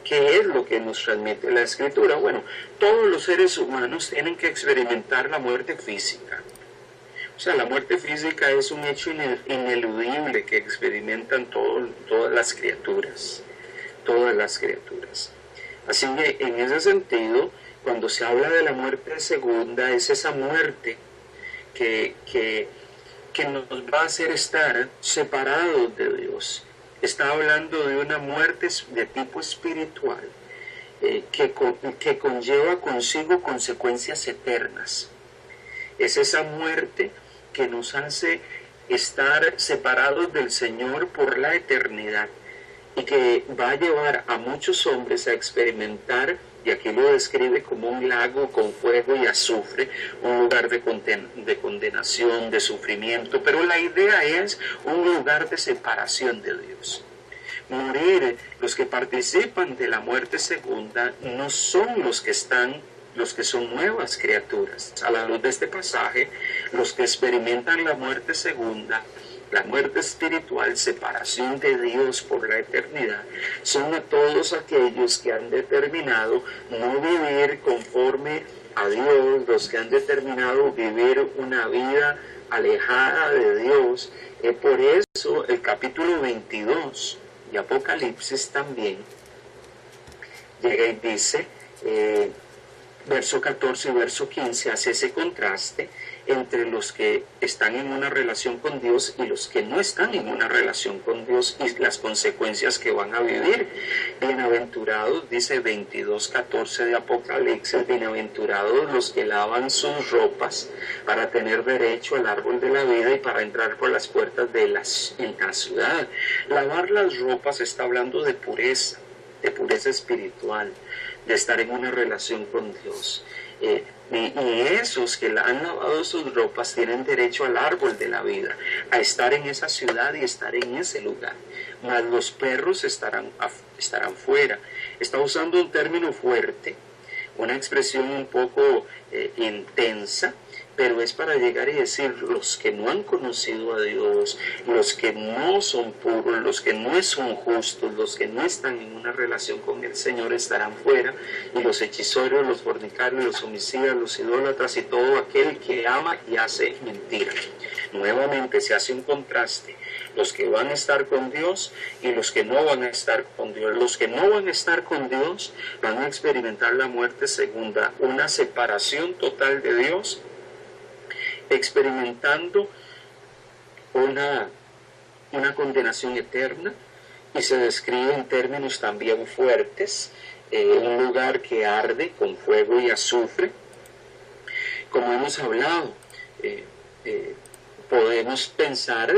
¿Qué es lo que nos transmite la Escritura? Bueno, todos los seres humanos tienen que experimentar la muerte física. O sea, la muerte física es un hecho ineludible que experimentan todas las criaturas. Todas las criaturas. Así que en ese sentido, cuando se habla de la muerte segunda, es esa muerte que nos va a hacer estar separados de Dios. Está hablando de una muerte de tipo espiritual que conlleva consigo consecuencias eternas. Es esa muerte que nos hace estar separados del Señor por la eternidad y que va a llevar a muchos hombres a experimentar, y aquí lo describe como un lago con fuego y azufre, un lugar de condenación, de sufrimiento, pero la idea es un lugar de separación de Dios. Morir, los que participan de la muerte segunda, no son los que son nuevas criaturas. A la luz de este pasaje, los que experimentan la muerte segunda, la muerte espiritual, separación de Dios por la eternidad, son a todos aquellos que han determinado no vivir conforme a Dios, los que han determinado vivir una vida alejada de Dios. Por eso el capítulo 22 de Apocalipsis también llega y dice, verso 14 y verso 15, hace ese contraste entre los que están en una relación con Dios y los que no están en una relación con Dios y las consecuencias que van a vivir. Bienaventurados, dice 22:14 de Apocalipsis, bienaventurados los que lavan sus ropas para tener derecho al árbol de la vida y para entrar por las puertas de la ciudad. Lavar las ropas está hablando de pureza espiritual, de estar en una relación con Dios. Y esos que han lavado sus ropas tienen derecho al árbol de la vida, a estar en esa ciudad y estar en ese lugar. Mas los perros estarán fuera. Está usando un término fuerte, una expresión un poco intensa, pero es para llegar y decir, los que no han conocido a Dios, los que no son puros, los que no son justos, los que no están en una relación con el Señor estarán fuera, y los hechiceros, los fornicarios, los homicidas, los idólatras y todo aquel que ama y hace mentira. Nuevamente se hace un contraste, los que van a estar con Dios y los que no van a estar con Dios. Los que no van a estar con Dios van a experimentar la muerte segunda, una separación total de Dios, experimentando una condenación eterna, y se describe en términos también fuertes, un lugar que arde con fuego y azufre. Como hemos hablado, podemos pensar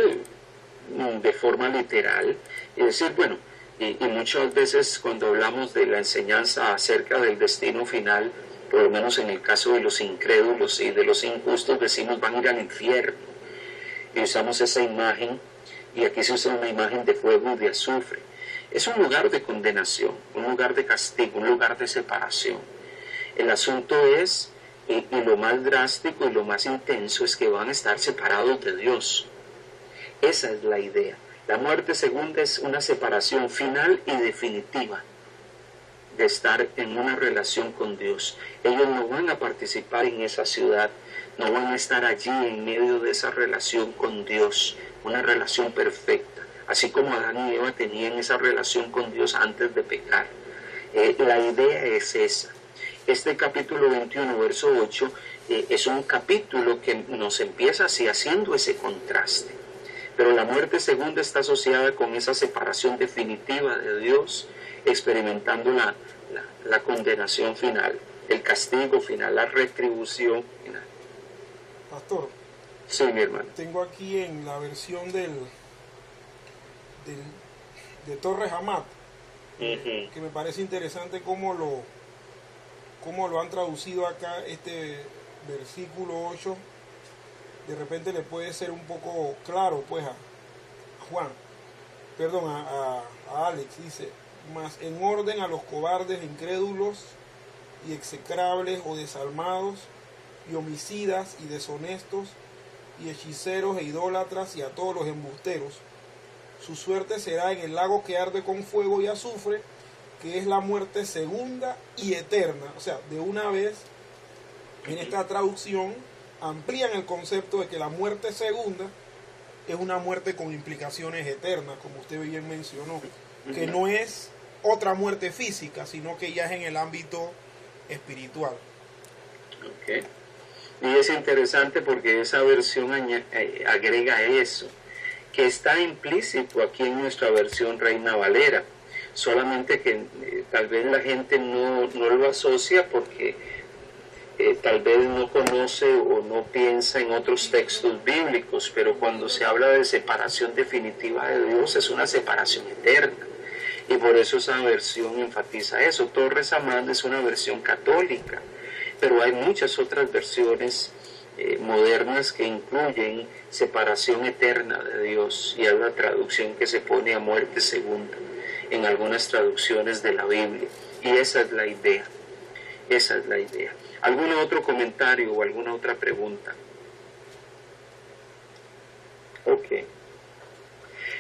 de forma literal. Es decir, bueno, y muchas veces cuando hablamos de la enseñanza acerca del destino final, por lo menos en el caso de los incrédulos y de los injustos, decimos van a ir al infierno. Y usamos esa imagen, y aquí se usa una imagen de fuego y de azufre. Es un lugar de condenación, un lugar de castigo, un lugar de separación. El asunto es, y lo más drástico y lo más intenso, es que van a estar separados de Dios. Esa es la idea. La muerte segunda es una separación final y definitiva de estar en una relación con Dios. Ellos no van a participar en esa ciudad, no van a estar allí en medio de esa relación con Dios, una relación perfecta, así como Adán y Eva tenían esa relación con Dios antes de pecar. La idea es esa. Este capítulo 21, verso 8, es un capítulo que nos empieza así haciendo ese contraste. Pero la muerte segunda está asociada con esa separación definitiva de Dios, experimentando la condenación final, el castigo final, la retribución final.
Pastor,
Sí, mi hermano.
tengo aquí en la versión de Torres Amat,
Ujú.
que me parece interesante cómo lo han traducido acá, este versículo 8. De repente le puede ser un poco claro, pues, a Alex. Dice: mas en orden a los cobardes, incrédulos y execrables o desalmados, y homicidas y deshonestos, y hechiceros e idólatras, y a todos los embusteros, su suerte será en el lago que arde con fuego y azufre, que es la muerte segunda y eterna. O sea, de una vez, en esta traducción, amplían el concepto de que la muerte segunda es una muerte con implicaciones eternas, como usted bien mencionó, que no es otra muerte física, sino que ya es en el ámbito espiritual.
Ok. Y es interesante porque esa versión agrega eso, que está implícito aquí en nuestra versión Reina Valera, solamente que tal vez la gente no lo asocia porque tal vez no conoce o no piensa en otros textos bíblicos, pero cuando se habla de separación definitiva de Dios es una separación eterna. Y por eso esa versión enfatiza eso. Torres Amat es una versión católica, pero hay muchas otras versiones modernas que incluyen separación eterna de Dios, y es la traducción que se pone a muerte segunda en algunas traducciones de la Biblia. Y esa es la idea. Esa es la idea. ¿Algún otro comentario o alguna otra pregunta? Ok.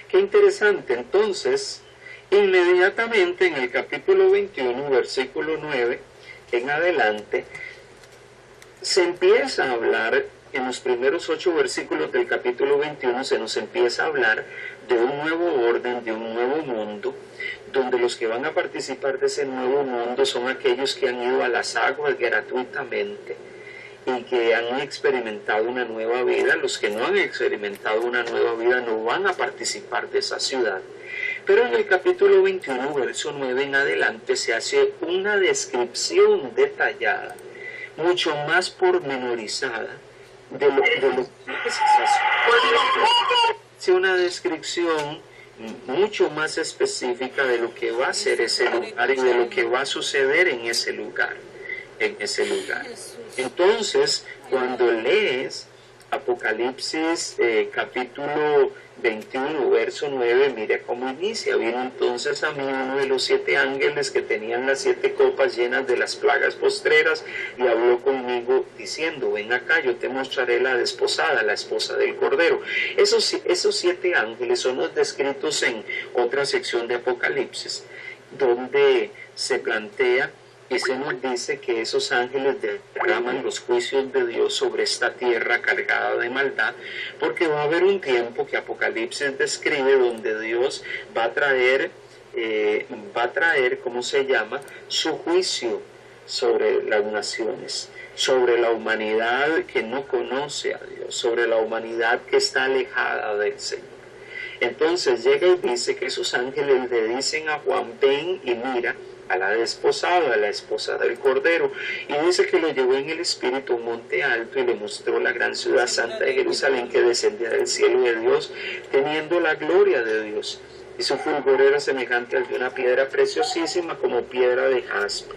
Qué interesante. Entonces, inmediatamente en el capítulo 21, versículo 9 en adelante, se empieza a hablar, en los primeros 8 versículos del capítulo 21, se nos empieza a hablar de un nuevo orden, de un nuevo mundo, donde los que van a participar de ese nuevo mundo son aquellos que han ido a las aguas gratuitamente y que han experimentado una nueva vida. Los que no han experimentado una nueva vida no van a participar de esa ciudad. Pero en el capítulo 21, verso 9 en adelante, se hace una descripción detallada, mucho más pormenorizada, de lo que es esa ciudad. Hace una descripción mucho más específica de lo que va a ser ese lugar y de lo que va a suceder en ese lugar. Entonces, cuando lees Apocalipsis capítulo 21, verso 9, mira cómo inicia. Vino entonces a mí uno de los 7 ángeles que tenían las 7 copas llenas de las plagas postreras, y habló conmigo diciendo: ven acá, yo te mostraré la desposada, la esposa del Cordero. Esos 7 ángeles son los descritos en otra sección de Apocalipsis, donde se plantea y se nos dice que esos ángeles derraman los juicios de Dios sobre esta tierra cargada de maldad, porque va a haber un tiempo que Apocalipsis describe donde Dios va a traer, ¿cómo se llama?, su juicio sobre las naciones, sobre la humanidad que no conoce a Dios, sobre la humanidad que está alejada del Señor. Entonces llega y dice que esos ángeles le dicen a Juan: ven y mira, a la desposada, a la esposa del Cordero. Y dice que lo llevó en el espíritu a un monte alto y le mostró la gran ciudad santa de Jerusalén que descendía del cielo de Dios, teniendo la gloria de Dios. Y su fulgor era semejante al de una piedra preciosísima como piedra de jaspe.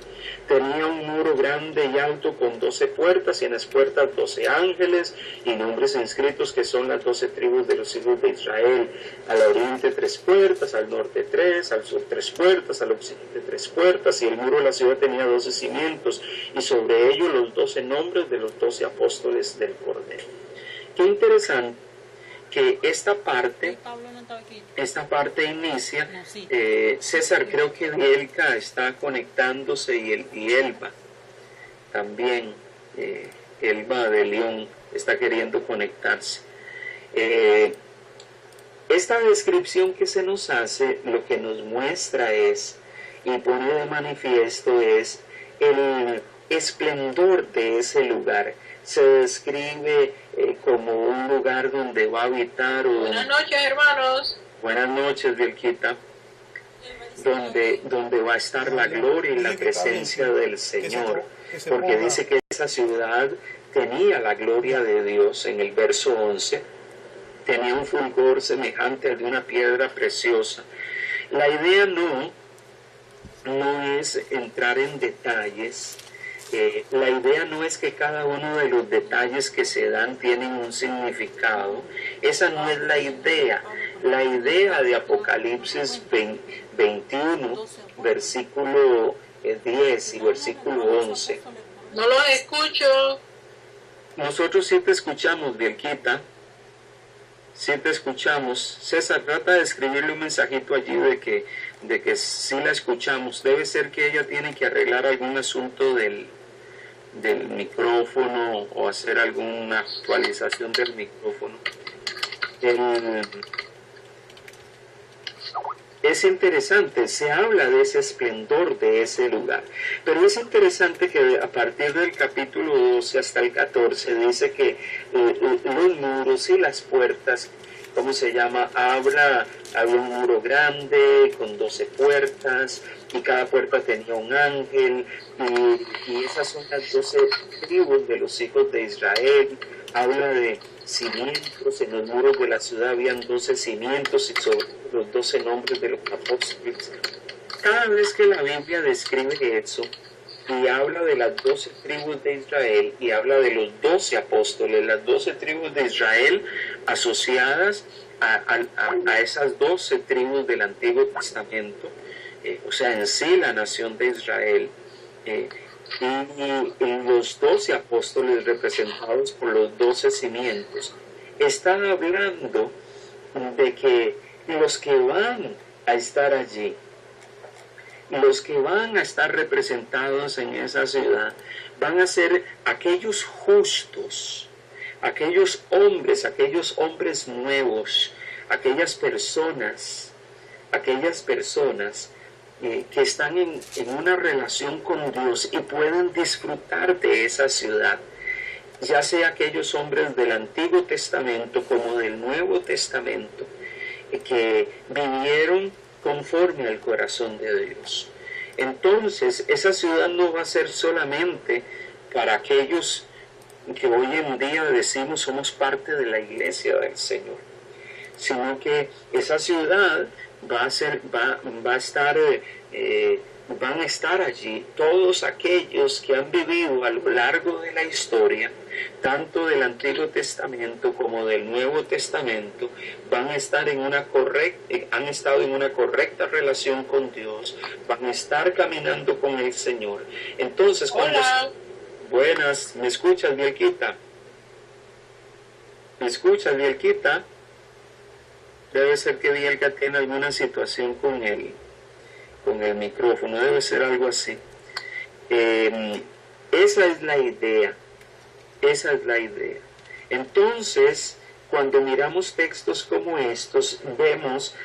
Tenía un muro grande y alto con 12 puertas, y en las puertas 12 ángeles y nombres inscritos que son las 12 tribus de los hijos de Israel. Al oriente 3 puertas, al norte 3, al sur 3 puertas, al occidente 3 puertas, y el muro de la ciudad tenía 12 cimientos, y sobre ellos los 12 nombres de los 12 apóstoles del Cordero. Qué interesante que esta parte inicia,
No, sí.
César, creo que Bielka está conectándose y Elba también, Elba de León está queriendo conectarse. Esta descripción que se nos hace, lo que nos muestra es, y pone de manifiesto, es el esplendor de ese lugar. Se describe como un lugar donde va a habitar
Buenas noches, hermanos.
Buenas noches, Bielquita, donde va a estar la gloria y la presencia del Señor, porque dice que esa ciudad tenía la gloria de Dios. En el verso 11 tenía un fulgor semejante al de una piedra preciosa. La idea no es entrar en detalles. La idea no es que cada uno de los detalles que se dan tienen un significado. Esa no es la idea. La idea de Apocalipsis 21, versículo 10 y versículo 11.
No los escucho.
Nosotros sí te escuchamos, Bielquita. Sí te escuchamos. César, trata de escribirle un mensajito allí de que sí la escuchamos. Debe ser que ella tiene que arreglar algún asunto del micrófono o hacer alguna actualización del micrófono. Es interesante, se habla de ese esplendor de ese lugar, pero es interesante que a partir del capítulo 12 hasta el 14 dice que los muros y las puertas, ¿cómo se llama? Había un muro grande con 12 puertas, y cada puerta tenía un ángel, y esas son las 12 tribus de los hijos de Israel. Habla de cimientos, en los muros de la ciudad habían 12 cimientos y sobre los 12 nombres de los apóstoles. Cada vez que la Biblia describe eso y habla de las 12 tribus de Israel y habla de los 12 apóstoles, las 12 tribus de Israel asociadas a esas 12 tribus del Antiguo Testamento, o sea, en sí la nación de Israel, y los 12 apóstoles representados por los 12 cimientos, están hablando de que los que van a estar allí, los que van a estar representados en esa ciudad, van a ser aquellos justos, aquellos hombres nuevos, aquellas personas que están en una relación con Dios y pueden disfrutar de esa ciudad, ya sea aquellos hombres del Antiguo Testamento como del Nuevo Testamento, que vivieron conforme al corazón de Dios. Entonces, esa ciudad no va a ser solamente para aquellos que hoy en día decimos somos parte de la iglesia del Señor, sino que esa ciudad van a estar allí todos aquellos que han vivido a lo largo de la historia, tanto del Antiguo Testamento como del Nuevo Testamento, han estado en una correcta relación con Dios, van a estar caminando con el Señor. Entonces, buenas, ¿me escuchas, Bielquita? ¿Me escuchas, Bielquita? Debe ser que Bielka tiene alguna situación con el micrófono, debe ser algo así. Esa es la idea. Entonces, cuando miramos textos como estos, vemos,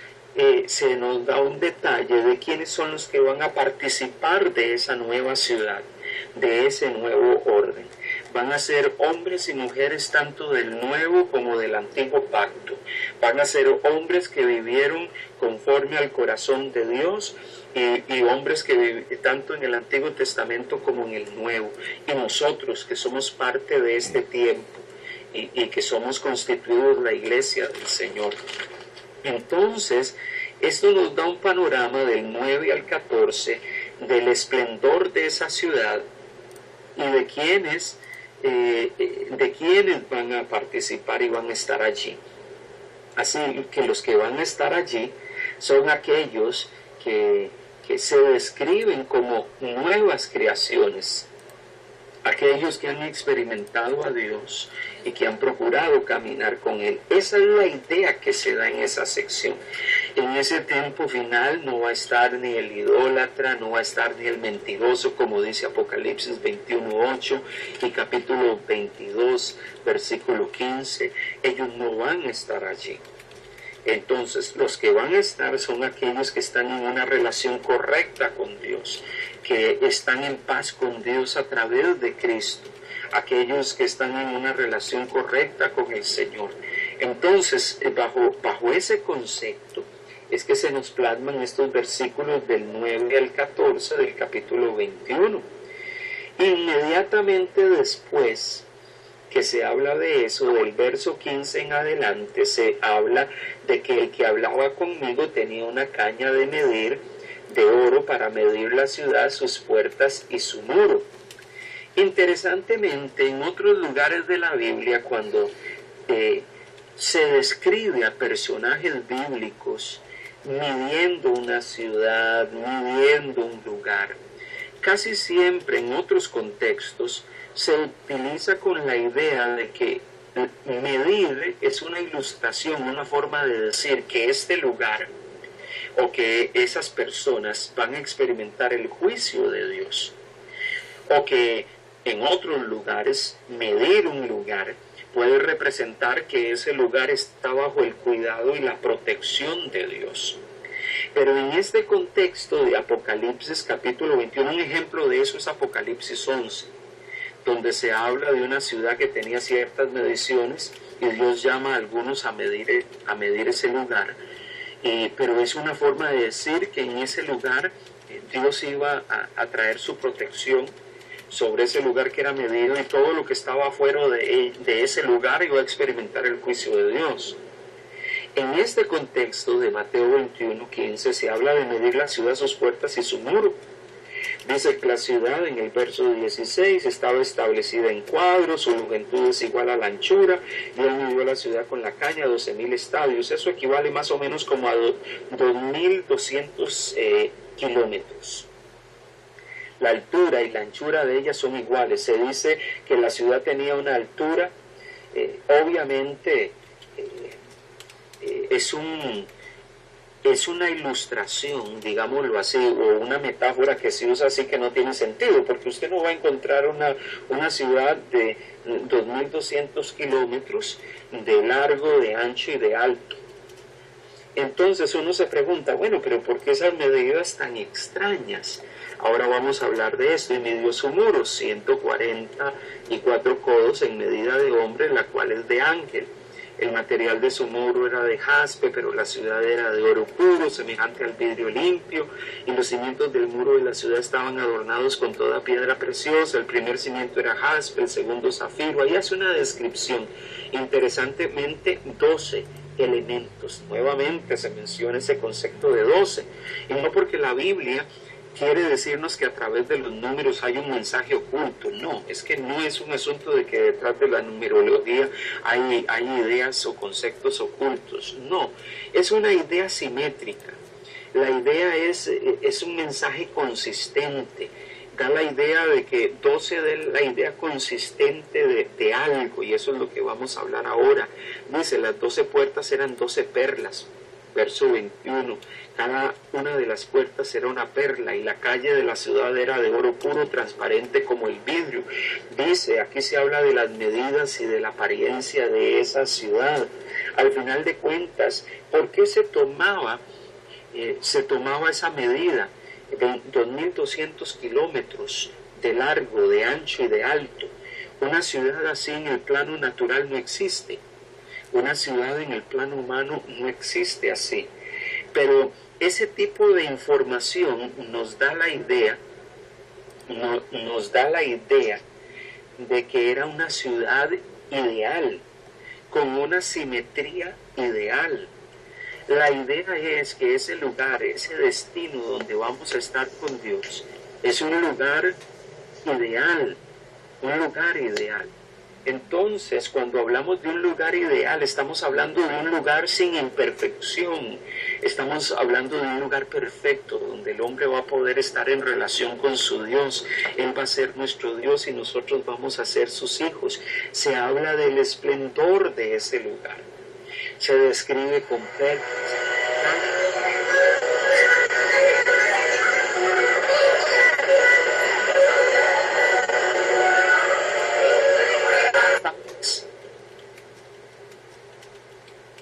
se nos da un detalle de quiénes son los que van a participar de esa nueva ciudad, de ese nuevo orden. Van a ser hombres y mujeres tanto del nuevo como del antiguo pacto. Van a ser hombres que vivieron conforme al corazón de Dios y hombres que tanto en el Antiguo Testamento como en el Nuevo. Y nosotros que somos parte de este tiempo y que somos constituidos la iglesia del Señor. Entonces, esto nos da un panorama del 9 al 14 del esplendor de esa ciudad y de quienes van a participar y van a estar allí. Así que los que van a estar allí son aquellos que se describen como nuevas creaciones, aquellos que han experimentado a Dios y que han procurado caminar con Él. Esa es la idea que se da en esa sección. En ese tiempo final no va a estar ni el idólatra, no va a estar ni el mentiroso, como dice Apocalipsis 21:8 y capítulo 22, versículo 15. Ellos no van a estar allí. Entonces, los que van a estar son aquellos que están en una relación correcta con Dios, que están en paz con Dios a través de Cristo, aquellos que están en una relación correcta con el Señor. Entonces, bajo ese concepto, es que se nos plasman estos versículos del 9 al 14 del capítulo 21. Inmediatamente después que se habla de eso, del verso 15 en adelante, se habla de que el que hablaba conmigo tenía una caña de medir de oro para medir la ciudad, sus puertas y su muro. Interesantemente, en otros lugares de la Biblia, cuando se describe a personajes bíblicos midiendo una ciudad, midiendo un lugar, casi siempre en otros contextos se utiliza con la idea de que medir es una ilustración, una forma de decir que este lugar o que esas personas van a experimentar el juicio de Dios, o que en otros lugares medir un lugar puede representar que ese lugar está bajo el cuidado y la protección de Dios. Pero en este contexto de Apocalipsis capítulo 21, un ejemplo de eso es Apocalipsis 11, donde se habla de una ciudad que tenía ciertas mediciones y Dios llama a algunos a medir ese lugar. Pero es una forma de decir que en ese lugar Dios iba a traer su protección sobre ese lugar que era medido, y todo lo que estaba afuera de ese lugar iba a experimentar el juicio de Dios. En este contexto de Mateo 21:15 se habla de medir la ciudad, sus puertas y su muro. Dice que la ciudad, en el verso 16, estaba establecida en cuadros, su longitud es igual a la anchura, y él midió la ciudad con la caña, 12,000 estadios. Eso equivale más o menos como a 2,200 kilómetros. La altura y la anchura de ella son iguales. Se dice que la ciudad tenía una altura, obviamente es una ilustración, digámoslo así, o una metáfora que se usa así que no tiene sentido, porque usted no va a encontrar una ciudad de 2,200 kilómetros de largo, de ancho y de alto. Entonces uno se pregunta, bueno, pero ¿por qué esas medidas tan extrañas? Ahora vamos a hablar de esto. Y midió su muro, 144 codos en medida de hombre, la cual es de ángel. El material de su muro era de jaspe, pero la ciudad era de oro puro, semejante al vidrio limpio, y los cimientos del muro de la ciudad estaban adornados con toda piedra preciosa. El primer cimiento era jaspe, el segundo zafiro. Ahí hace una descripción. Interesantemente, 12 elementos. Nuevamente se menciona ese concepto de 12, y no porque la Biblia quiere decirnos que a través de los números hay un mensaje oculto. No, es que no es un asunto de que detrás de la numerología hay ideas o conceptos ocultos. No, es una idea simétrica. La idea es un mensaje consistente. Da la idea de que 12 es la idea consistente de algo, y eso es lo que vamos a hablar ahora. Dice, las 12 puertas eran 12 perlas. Verso 21, cada una de las puertas era una perla, y la calle de la ciudad era de oro puro, transparente como el vidrio. Dice, aquí se habla de las medidas y de la apariencia de esa ciudad. Al final de cuentas, ¿por qué se tomaba esa medida? De 2,200 kilómetros de largo, de ancho y de alto. Una ciudad así en el plano natural no existe. Una ciudad en el plano humano no existe así. Pero ese tipo de información nos da la idea, nos da la idea de que era una ciudad ideal, con una simetría ideal. La idea es que ese lugar, ese destino donde vamos a estar con Dios, es un lugar ideal, un lugar ideal. Entonces, cuando hablamos de un lugar ideal, estamos hablando de un lugar sin imperfección, estamos hablando de un lugar perfecto, donde el hombre va a poder estar en relación con su Dios. Él va a ser nuestro Dios y nosotros vamos a ser sus hijos. Se habla del esplendor de ese lugar. Se describe con perlas.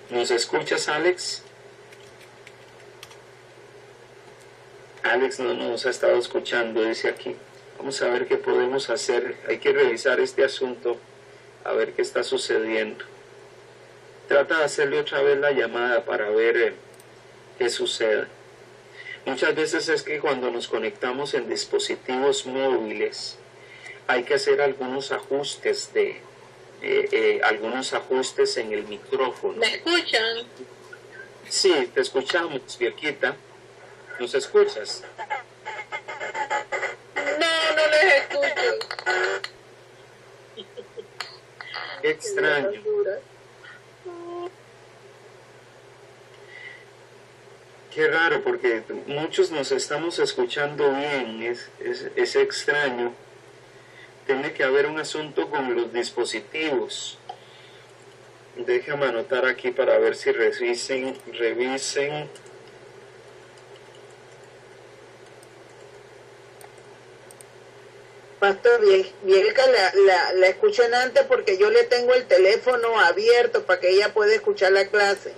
¿Nos escuchas, Alex? Alex no nos ha estado escuchando, dice aquí. Vamos a ver qué podemos hacer. Hay que revisar este asunto, a ver qué está sucediendo. Trata de hacerle otra vez la llamada para ver qué sucede. Muchas veces es que cuando nos conectamos en dispositivos móviles, hay que hacer algunos ajustes en el micrófono.
¿Me escuchan?
Sí, te escuchamos, Viequita. ¿Nos escuchas?
No les escucho.
Qué extraño. Qué raro, porque muchos nos estamos escuchando bien. Es extraño. Tiene que haber un asunto con los dispositivos. Déjame anotar aquí para ver si revisen.
Pastor Bielka la escuchen antes porque yo le tengo el teléfono abierto para que ella pueda escuchar la clase.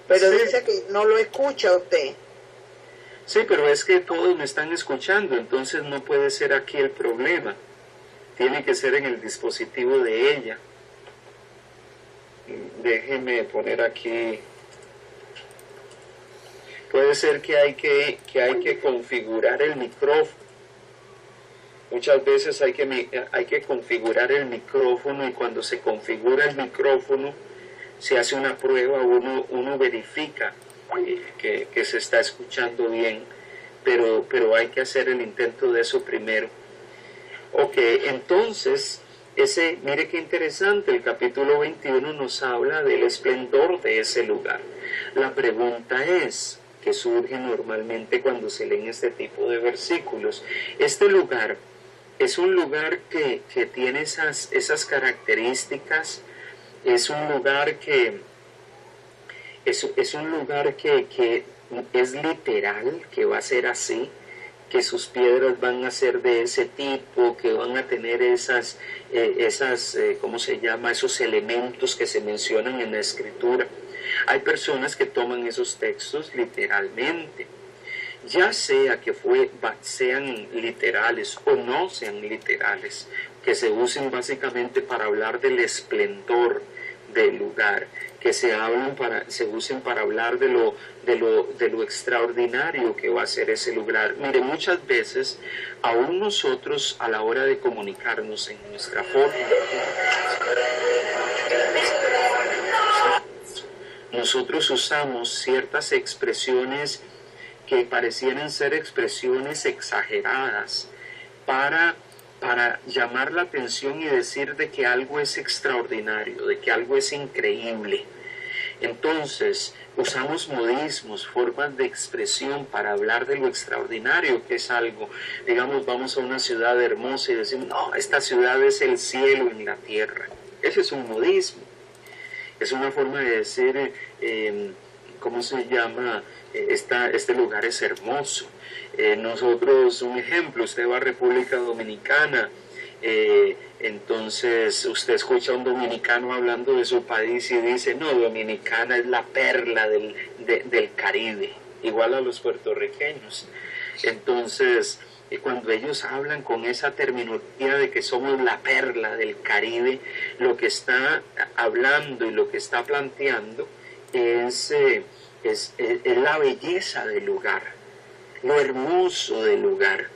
Pero
Sí.
dice que no lo escucha usted.
Sí, pero es que todos me están escuchando, entonces no puede ser aquí el problema. Tiene que ser en el dispositivo de ella. Déjeme poner aquí. Puede ser que hay que configurar el micrófono. Muchas veces hay que configurar el micrófono, y cuando se configura el micrófono se hace una prueba, uno verifica que se está escuchando bien, pero hay que hacer el intento de eso primero. Ok, entonces, mire qué interesante, el capítulo 21 nos habla del esplendor de ese lugar. La pregunta es, que surge normalmente cuando se leen este tipo de versículos, este lugar es un lugar que tiene esas características, es un lugar que es literal, que va a ser así, que sus piedras van a ser de ese tipo, que van a tener ¿cómo se llama? Esos elementos que se mencionan en la Escritura. Hay personas que toman esos textos literalmente, ya sea que sean literales o no sean literales, que se usen básicamente para hablar del esplendor del lugar, que se usen para hablar de lo extraordinario que va a ser ese lugar. Mire, muchas veces, aún nosotros a la hora de comunicarnos en nuestra forma, nosotros usamos ciertas expresiones que parecieran ser expresiones exageradas para llamar la atención y decir de que algo es extraordinario, de que algo es increíble. Entonces, usamos modismos, formas de expresión para hablar de lo extraordinario que es algo. Digamos, vamos a una ciudad hermosa y decimos, no, esta ciudad es el cielo en la tierra. Ese es un modismo. Es una forma de decir, ¿cómo se llama? Este lugar es hermoso. Nosotros, un ejemplo, usted va a República Dominicana, entonces usted escucha a un dominicano hablando de su país y dice, no, Dominicana es la perla del Caribe, igual a los puertorriqueños. Entonces, cuando ellos hablan con esa terminología de que somos la perla del Caribe, lo que está hablando y lo que está planteando es la belleza del lugar, lo hermoso del lugar,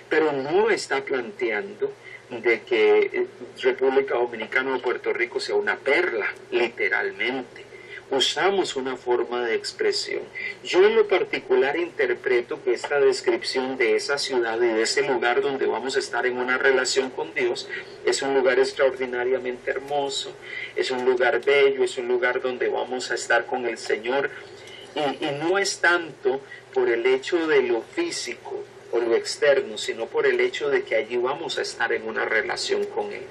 pero no está planteando de que República Dominicana o Puerto Rico sea una perla, literalmente. Usamos una forma de expresión. Yo en lo particular interpreto que esta descripción de esa ciudad y de ese lugar donde vamos a estar en una relación con Dios es un lugar extraordinariamente hermoso, es un lugar bello, es un lugar donde vamos a estar con el Señor, y no es tanto por el hecho de lo físico o lo externo, sino por el hecho de que allí vamos a estar en una relación con Él.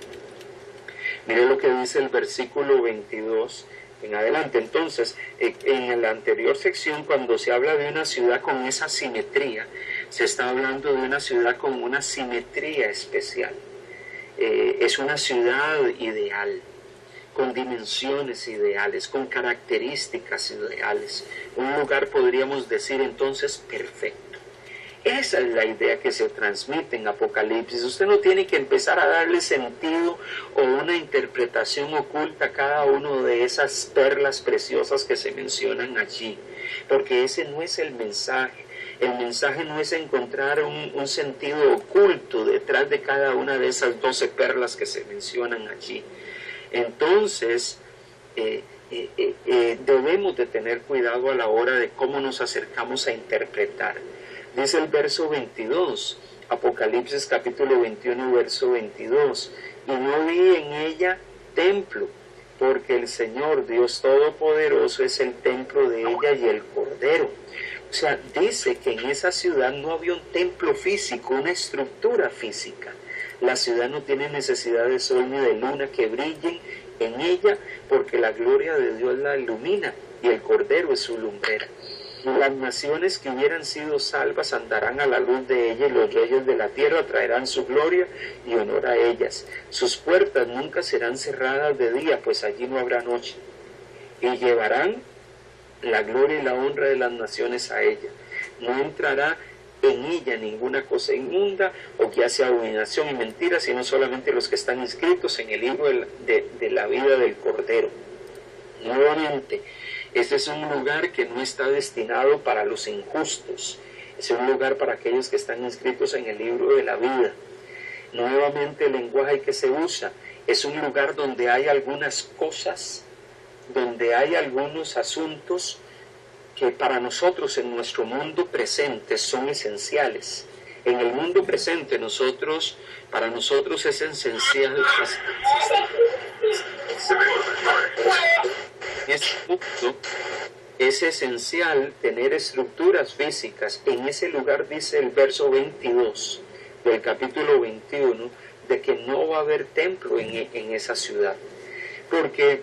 Mire lo que dice el versículo 22 en adelante. Entonces, en la anterior sección, cuando se habla de una ciudad con esa simetría, se está hablando de una ciudad con una simetría especial. Es una ciudad ideal, con dimensiones ideales, con características ideales. Un lugar, podríamos decir entonces, perfecto. Esa es la idea que se transmite en Apocalipsis. Usted no tiene que empezar a darle sentido o una interpretación oculta a cada una de esas perlas preciosas que se mencionan allí, porque ese no es el mensaje. El mensaje no es encontrar un sentido oculto detrás de cada una de esas 12 perlas que se mencionan allí. Entonces, debemos de tener cuidado a la hora de cómo nos acercamos a interpretar. Dice el verso 22, Apocalipsis capítulo 21, verso 22, y no vi en ella templo, porque el Señor Dios Todopoderoso es el templo de ella y el Cordero. O sea, dice que en esa ciudad no había un templo físico, una estructura física. La ciudad no tiene necesidad de sol ni de luna que brillen en ella, porque la gloria de Dios la ilumina y el Cordero es su lumbrera. Las naciones que hubieran sido salvas andarán a la luz de ella, y los reyes de la tierra traerán su gloria y honor a ellas. Sus puertas nunca serán cerradas de día, pues allí no habrá noche. Y llevarán la gloria y la honra de las naciones a ella. No entrará en ella ninguna cosa inmunda o que hace abominación y mentira, sino solamente los que están inscritos en el libro de la vida del Cordero. Nuevamente, este es un lugar que no está destinado para los injustos, es un lugar para aquellos que están inscritos en el libro de la vida. Nuevamente, el lenguaje que se usa es un lugar donde hay algunas cosas, donde hay algunos asuntos que para nosotros en nuestro mundo presente son esenciales. En el mundo presente para nosotros es esencial. En este punto es esencial tener estructuras físicas. En ese lugar dice el verso 22 del capítulo 21 de que no va a haber templo en esa ciudad. Porque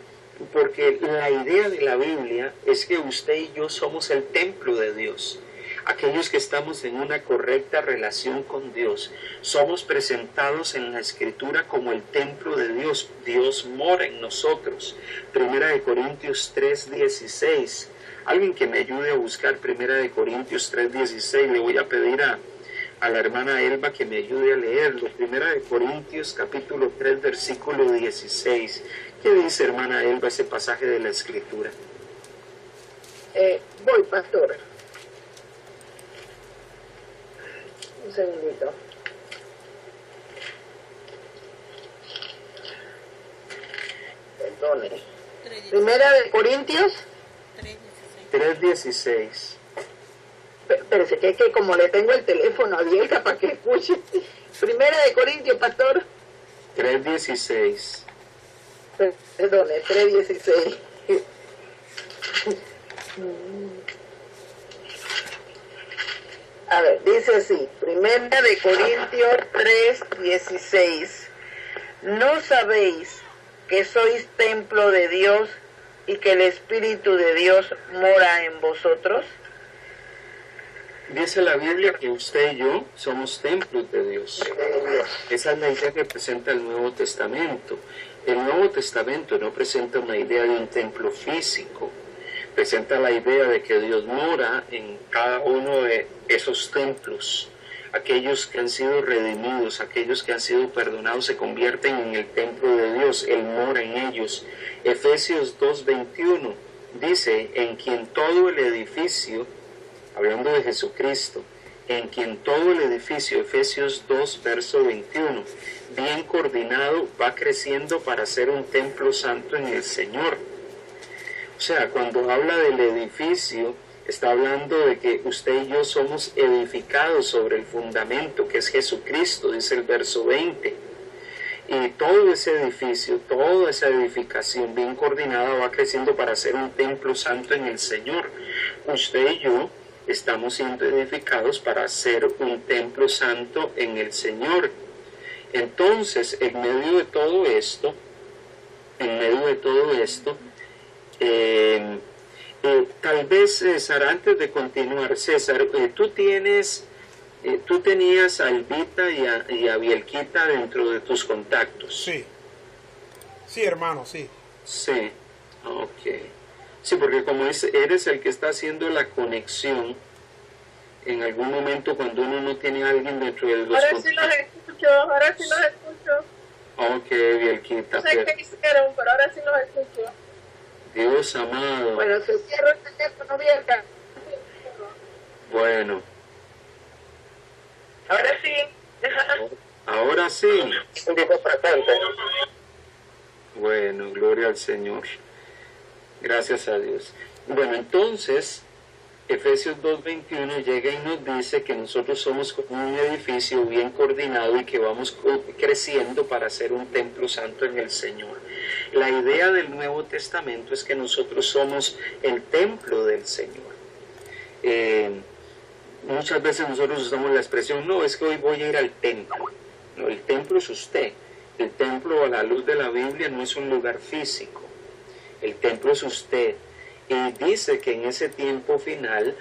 la idea de la Biblia es que usted y yo somos el templo de Dios. Aquellos que estamos en una correcta relación con Dios, somos presentados en la Escritura como el templo de Dios. Dios mora en nosotros. Primera de Corintios 3:16. Alguien que me ayude a buscar Primera de Corintios 3:16. Le voy a pedir a la hermana Elba que me ayude a leerlo. Primera de Corintios capítulo 3, versículo 16. ¿Qué dice, hermana Elba, ese pasaje de la Escritura?
Voy, pastor. Un segundito. Perdone. Primera de Corintios
3:16.
Espérese, que como le tengo el teléfono abierto para que escuche. Primera de Corintios, pastor.
3:16.
Perdone, 3:16. A ver, dice así, Primera de Corintios 3:16. ¿No sabéis que sois templo de Dios y que el Espíritu de Dios mora en vosotros?
Dice la Biblia que usted y yo somos templos de Dios. Esa es la idea que presenta el Nuevo Testamento. El Nuevo Testamento no presenta una idea de un templo físico, presenta la idea de que Dios mora en cada uno de esos templos. aquellos que han sido redimidos, aquellos que han sido perdonados, se convierten en el templo de Dios, Él mora en ellos. Efesios 2:21 dice, en quien todo el edificio, hablando de Jesucristo, en quien todo el edificio, Efesios 2, verso 21, bien coordinado, va creciendo para ser un templo santo en el Señor. O sea, cuando habla del edificio, está hablando de que usted y yo somos edificados sobre el fundamento que es Jesucristo, dice el verso 20. Y todo ese edificio, toda esa edificación bien coordinada va creciendo para ser un templo santo en el Señor. Usted y yo estamos siendo edificados para ser un templo santo en el Señor. Entonces, en medio de todo esto, tal vez, César, antes de continuar, César, tú tenías a Albita y a Bielquita dentro de tus contactos.
Sí. Sí, hermano, sí.
Sí, ok. Sí, porque como eres el que está haciendo la conexión, en algún momento cuando uno no tiene a alguien dentro de los
Ahora sí los escucho, ahora sí los escucho.
Ok, Bielquita.
No sé qué hicieron, pero ahora sí los escucho.
Dios amado.
Bueno, se cierra el teléfono abierta.
Bueno,
Ahora sí.
ahora sí.
Un tipo presente.
Bueno, gloria al Señor. Gracias a Dios. Bueno, entonces, Efesios 2:21 llega y nos dice que nosotros somos como un edificio bien coordinado y que vamos creciendo para ser un templo santo en el Señor. La idea del Nuevo Testamento es que nosotros somos el templo del Señor. Muchas veces nosotros usamos la expresión, no, es que hoy voy a ir al templo. No, el templo es usted. El templo a la luz de la Biblia no es un lugar físico. El templo es usted. Y dice que en ese tiempo final,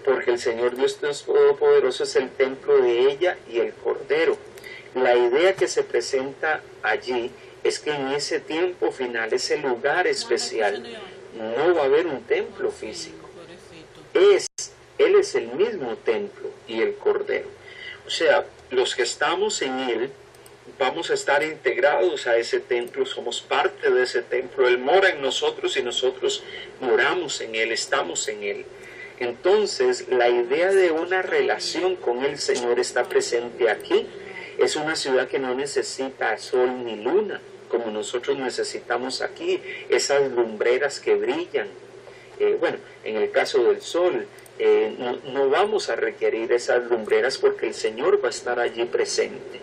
porque el Señor Dios Todopoderoso es el templo de ella y el Cordero. La idea que se presenta allí es que en ese tiempo final, ese lugar especial, no va a haber un templo físico. Él es el mismo templo y el Cordero. O sea, los que estamos en Él, vamos a estar integrados a ese templo, somos parte de ese templo. Él mora en nosotros y nosotros moramos en Él, estamos en Él. Entonces, la idea de una relación con el Señor está presente aquí. Es una ciudad que no necesita sol ni luna, como nosotros necesitamos aquí, esas lumbreras que brillan. Bueno, en el caso del sol, no vamos a requerir esas lumbreras porque el Señor va a estar allí presente.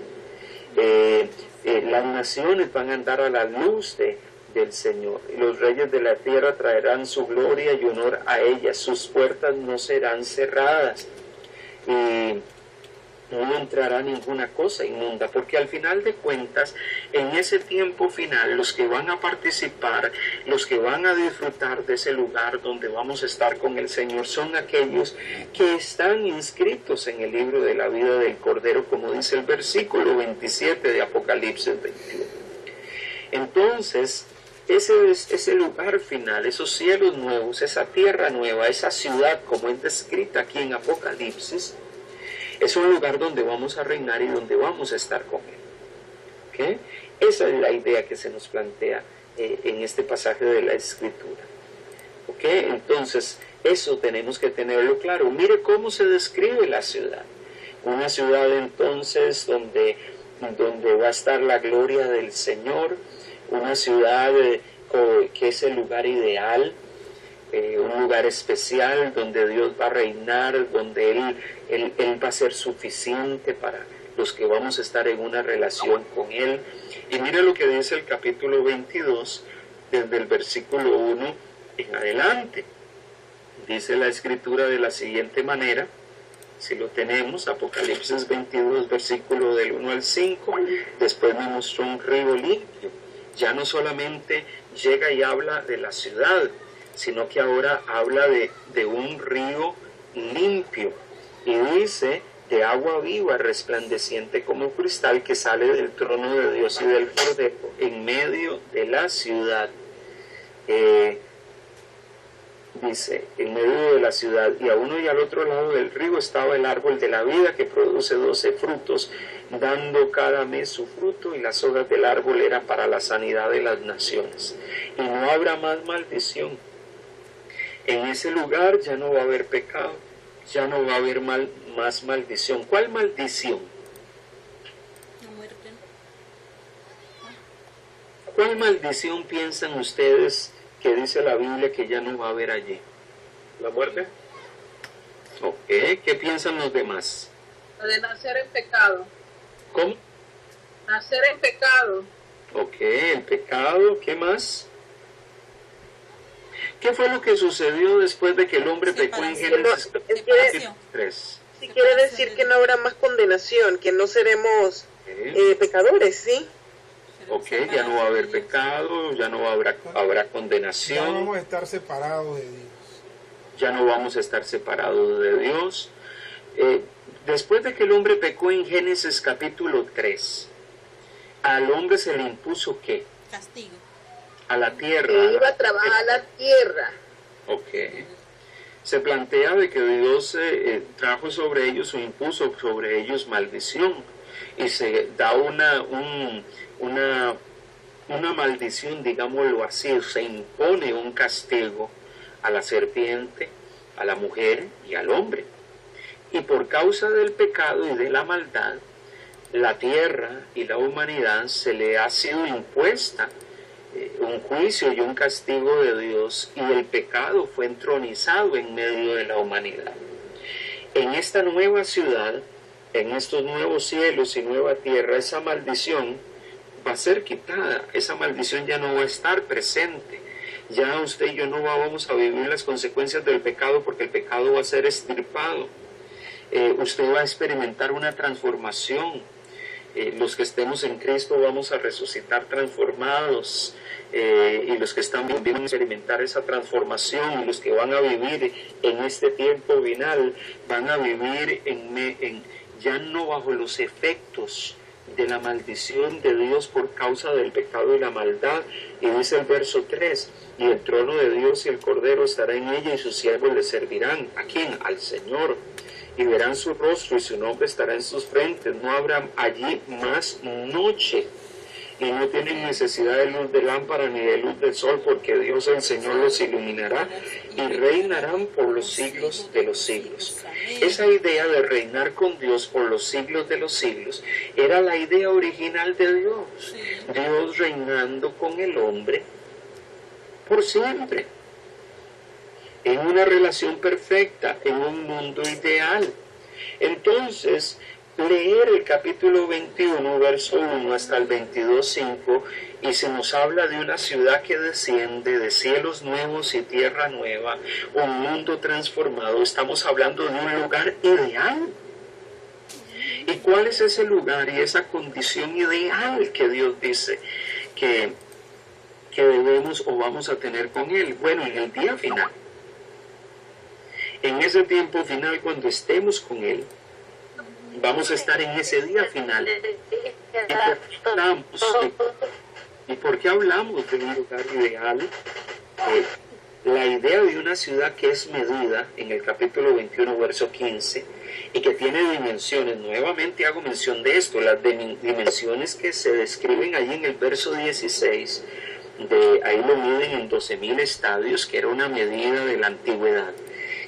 Las naciones van a andar a la luz del Señor, y los reyes de la tierra traerán su gloria y honor a ella, sus puertas no serán cerradas, y no entrará ninguna cosa inmunda, porque al final de cuentas, en ese tiempo final, los que van a participar, los que van a disfrutar de ese lugar donde vamos a estar con el Señor, son aquellos que están inscritos en el libro de la vida del Cordero, como dice el versículo 27 de Apocalipsis 21. Entonces, ese lugar final, esos cielos nuevos, esa tierra nueva, esa ciudad como es descrita aquí en Apocalipsis, es un lugar donde vamos a reinar y donde vamos a estar con Él. ¿Okay? Esa es la idea que se nos plantea en este pasaje de la Escritura. ¿Okay? Entonces, eso tenemos que tenerlo claro. Mire cómo se describe la ciudad. Una ciudad entonces donde va a estar la gloria del Señor, una ciudad que es el lugar ideal, un lugar especial donde Dios va a reinar, donde Él va a ser suficiente para los que vamos a estar en una relación con Él. Y mira lo que dice el capítulo 22, desde el versículo 1 en adelante. Dice la Escritura de la siguiente manera, si lo tenemos, Apocalipsis 22, versículo del 1 al 5, después me mostró un río limpio. Ya no solamente llega y habla de la ciudad, sino que ahora habla de un río limpio. Y dice, de agua viva, resplandeciente como cristal, que sale del trono de Dios y del Cordero, en medio de la ciudad. dice, en medio de la ciudad, y a uno y al otro lado del río estaba el árbol de la vida que produce 12 frutos, dando cada mes su fruto, y las hojas del árbol eran para la sanidad de las naciones. Y no habrá más maldición. En ese lugar ya no va a haber pecado, ya no va a haber más maldición. ¿Cuál maldición?
La muerte.
¿Cuál maldición piensan ustedes que dice la Biblia que ya no va a haber allí?
¿La muerte?
Ok, ¿qué piensan los demás?
Lo de nacer en pecado.
¿Cómo?
Nacer en pecado.
Ok, el pecado, ¿qué más? ¿Qué fue lo que sucedió después de que el hombre pecó en Génesis
Separación.
3?
Sí quiere decir que no habrá más condenación, que no seremos pecadores, ¿sí?
Ok, ya no va a haber pecado, ya no habrá
Ya
condenación,
vamos a estar separados de Dios.
ya no vamos a estar separados de Dios. Después de que el hombre pecó en Génesis capítulo 3, al hombre se le impuso ¿qué?
Castigo.
A la tierra.
Que iba a trabajar la tierra.
Ok. Se plantea de que Dios trajo sobre ellos o impuso sobre ellos maldición, y se da una maldición, digámoslo así, se impone un castigo a la serpiente, a la mujer y al hombre. Y por causa del pecado y de la maldad, la tierra y la humanidad se le ha sido impuesta un juicio y un castigo de Dios, y el pecado fue entronizado en medio de la humanidad. En esta nueva ciudad, en estos nuevos cielos y nueva tierra, esa maldición va a ser quitada, esa maldición ya no va a estar presente. Ya usted y yo no vamos a vivir las consecuencias del pecado, porque el pecado va a ser extirpado. Usted va a experimentar una transformación. Los que estemos en Cristo vamos a resucitar transformados, y los que están viviendo van a experimentar esa transformación, y los que van a vivir en este tiempo final van a vivir ya no bajo los efectos de la maldición de Dios por causa del pecado y la maldad. Y dice el verso 3, y el trono de Dios y el Cordero estará en ella, y sus siervos le servirán. ¿A quién? Al Señor. Y verán su rostro, y su nombre estará en sus frentes. No habrá allí más noche, y no tienen necesidad de luz de lámpara ni de luz del sol, porque Dios el Señor los iluminará, y reinarán por los siglos de los siglos. Esa idea de reinar con Dios por los siglos de los siglos era la idea original de Dios. Dios reinando con el hombre por siempre, en una relación perfecta, en un mundo ideal. Entonces, leer el capítulo 21, verso 1 hasta el 22, 5, y se nos habla de una ciudad que desciende, de cielos nuevos y tierra nueva, un mundo transformado. Estamos hablando de un lugar ideal. ¿Y cuál es ese lugar y esa condición ideal que Dios dice que debemos o vamos a tener con Él? Bueno, en el día final, en ese tiempo final, cuando estemos con Él, vamos a estar en ese día final. ¿Y por qué hablamos de un lugar ideal? La idea de una ciudad que es medida en el capítulo 21, verso 15, y que tiene dimensiones. Nuevamente hago mención de esto, las dimensiones que se describen allí en el verso 16, ahí lo miden en 12.000 estadios, que era una medida de la antigüedad,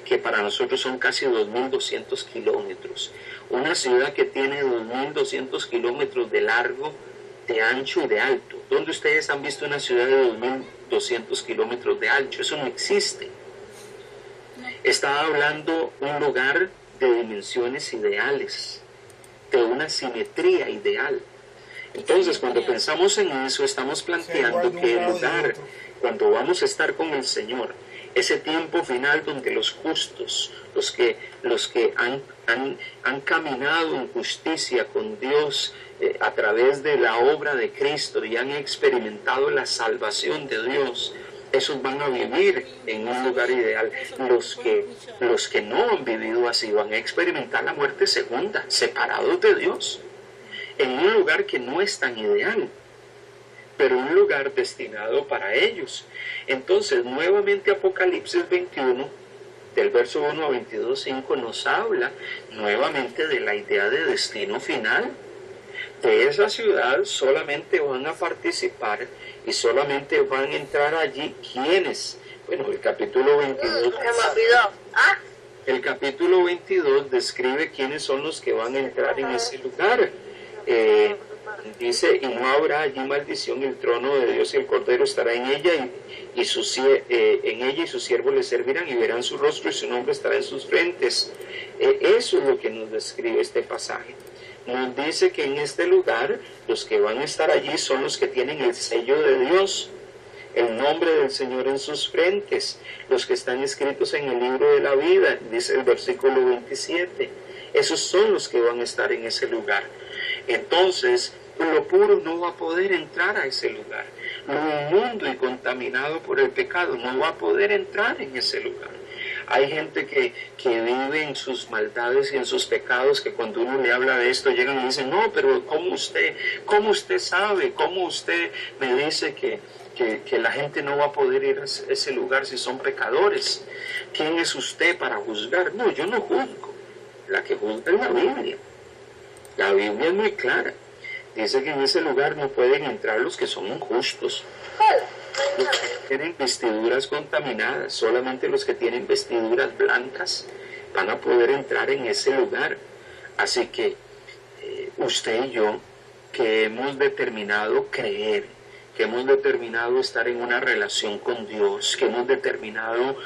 que para nosotros son casi 2.200 kilómetros. Una ciudad que tiene 2.200 kilómetros de largo, de ancho y de alto. ¿Dónde ustedes han visto una ciudad de 2.200 kilómetros de ancho? Eso no existe. Está hablando un lugar de dimensiones ideales, de una simetría ideal. Entonces, cuando pensamos en eso, estamos planteando que el lugar, cuando vamos a estar con el Señor, ese tiempo final donde los justos, los que han caminado en justicia con Dios a través de la obra de Cristo y han experimentado la salvación de Dios, esos van a vivir en un lugar ideal. Los que no han vivido así van a experimentar la muerte segunda, separados de Dios, en un lugar que no es tan ideal. pero un lugar destinado para ellos. Entonces, nuevamente Apocalipsis 21, del verso 1 a 22:5, nos habla nuevamente de la idea de destino final. De esa ciudad solamente van a participar y solamente van a entrar allí quienes. Bueno, el capítulo 22. El capítulo 22 describe quiénes son los que van a entrar en ese lugar. Dice, y no habrá allí maldición, el trono de Dios y el Cordero estará en ella, y sus siervos le servirán y verán su rostro y su nombre estará en sus frentes. Eso es lo que nos describe este pasaje. Nos dice que en este lugar los que van a estar allí son los que tienen el sello de Dios, el nombre del Señor en sus frentes, los que están escritos en el libro de la vida, dice el versículo 27. Esos son los que van a estar en ese lugar. Entonces, lo puro no va a poder entrar a ese lugar. Lo inmundo y contaminado por el pecado no va a poder entrar en ese lugar. Hay gente que vive en sus maldades y en sus pecados, que cuando uno le habla de esto llegan y dicen, no, pero ¿cómo usted sabe? ¿Cómo usted me dice que la gente no va a poder ir a ese lugar si son pecadores? ¿Quién es usted para juzgar? No, yo no juzgo. La que juzga es la Biblia. La Biblia es muy clara. Dice que en ese lugar no pueden entrar los que son injustos, los que tienen vestiduras contaminadas. Solamente los que tienen vestiduras blancas van a poder entrar en ese lugar. Así que usted y yo, que hemos determinado creer, que hemos determinado estar en una relación con Dios, que hemos determinado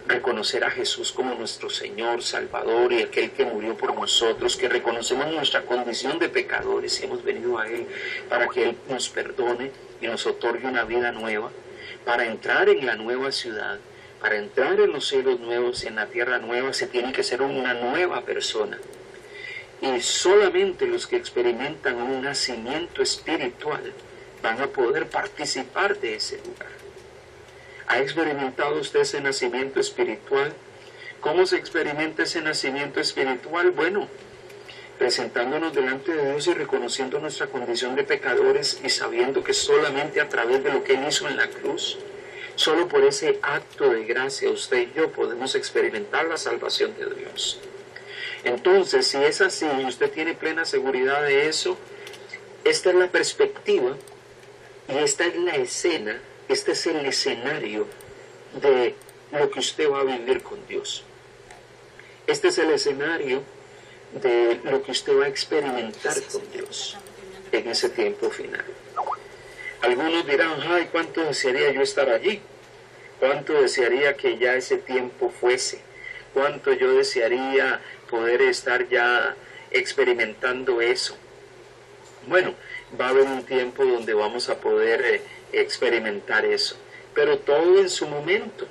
reconocer a Jesús como nuestro Señor, Salvador y aquel que murió por nosotros, que reconocemos nuestra condición de pecadores y hemos venido a Él para que Él nos perdone y nos otorgue una vida nueva, para entrar en la nueva ciudad, para entrar en los cielos nuevos y en la tierra nueva, se tiene que ser una nueva persona. Y solamente los que experimentan un nacimiento espiritual van a poder participar de ese lugar. ¿Ha experimentado usted ese nacimiento espiritual? ¿Cómo se experimenta ese nacimiento espiritual? Bueno, presentándonos delante de Dios y reconociendo nuestra condición de pecadores y sabiendo que solamente a través de lo que Él hizo en la cruz, solo por ese acto de gracia usted y yo podemos experimentar la salvación de Dios. Entonces, si es así y usted tiene plena seguridad de eso, esta es la perspectiva y esta es la escena, este es el escenario de lo que usted va a vivir con Dios. Este es el escenario de lo que usted va a experimentar con Dios en ese tiempo final. Algunos dirán, ay, ¿cuánto desearía yo estar allí? ¿Cuánto desearía que ya ese tiempo fuese? ¿Cuánto yo desearía poder estar ya experimentando eso? Bueno, va a haber un tiempo donde vamos a poder experimentar eso, pero todo en su momento.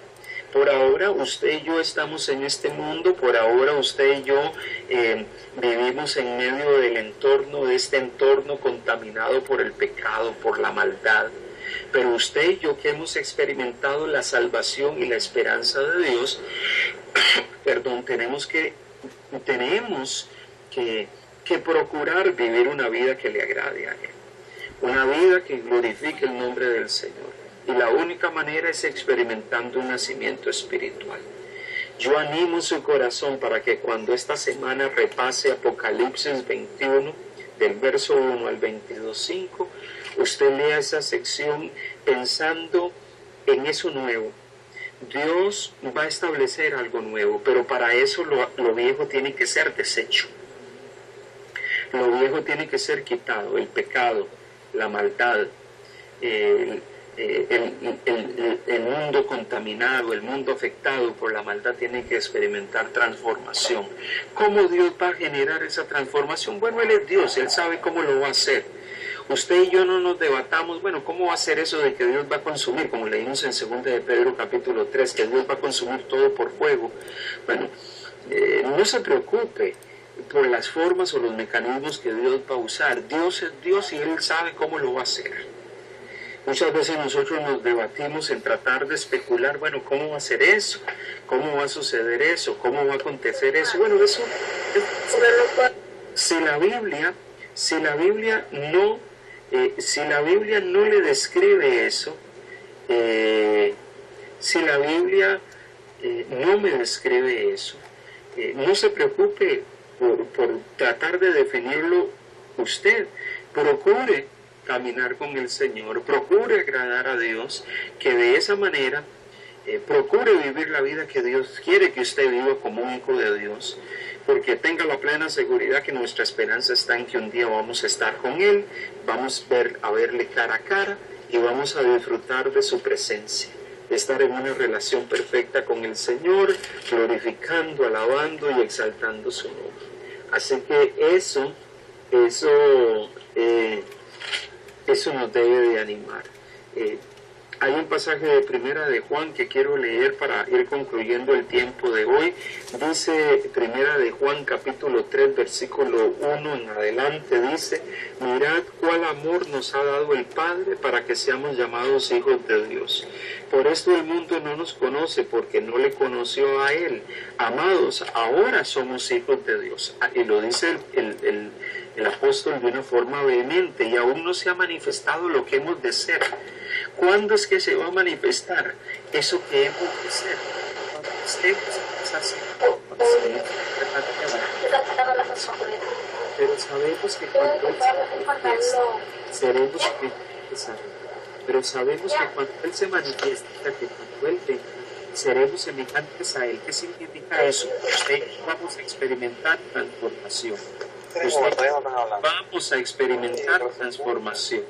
Por ahora usted y yo estamos en este mundo, por ahora usted y yo vivimos en medio del entorno, de este entorno contaminado por el pecado, por la maldad. Pero usted y yo que hemos experimentado la salvación y la esperanza de Dios, perdón, tenemos que procurar vivir una vida que le agrade a Él, una vida que glorifique el nombre del Señor. Y la única manera es experimentando un nacimiento espiritual. Yo animo su corazón para que cuando esta semana repase Apocalipsis 21, del verso 1 al 22:5, usted lea esa sección pensando en eso nuevo. Dios va a establecer algo nuevo, pero para eso lo viejo tiene que ser deshecho. Lo viejo tiene que ser quitado, el pecado, la maldad, el mundo contaminado, el mundo afectado por la maldad tiene que experimentar transformación. ¿Cómo Dios va a generar esa transformación? Bueno, Él es Dios, Él sabe cómo lo va a hacer. Usted y yo no nos debatamos, bueno, ¿cómo va a ser eso de que Dios va a consumir? Como leímos en 2 de Pedro capítulo 3, que Dios va a consumir todo por fuego. Bueno, no se preocupe por las formas o los mecanismos que Dios va a usar. Dios es Dios y Él sabe cómo lo va a hacer. Muchas veces nosotros nos debatimos en tratar de especular, bueno, ¿cómo va a ser eso? ¿Cómo va a suceder eso? ¿Cómo va a acontecer eso? Bueno, eso si la Biblia no Si la Biblia no le describe eso, si la Biblia no me describe eso, no se preocupe por tratar de definirlo usted. Procure caminar con el Señor, procure agradar a Dios, que de esa manera procure vivir la vida que Dios quiere que usted viva como un hijo de Dios, porque tenga la plena seguridad que nuestra esperanza está en que un día vamos a estar con Él, vamos a verle cara a cara y vamos a disfrutar de su presencia, de estar en una relación perfecta con el Señor, glorificando, alabando y exaltando su nombre. Así que eso nos debe de animar. Hay un pasaje de Primera de Juan que quiero leer para ir concluyendo el tiempo de hoy. Dice Primera de Juan capítulo 3 versículo 1 en adelante, dice: mirad cuál amor nos ha dado el Padre para que seamos llamados hijos de Dios. Por esto el mundo no nos conoce, porque no le conoció a Él. Amados, ahora somos hijos de Dios. Y lo dice el apóstol de una forma vehemente, y aún no se ha manifestado lo que hemos de ser. ¿Cuándo es que se va a manifestar eso que hemos de ser? Cuando estemos así, pero sabemos que cuando Él se manifiesta, seremos semejantes a Él. Pero sabemos que cuando Él se manifiesta, que cuando Él venga, seremos semejantes a Él. ¿Qué significa eso? Usted vamos a experimentar transformación. Vamos a experimentar transformación.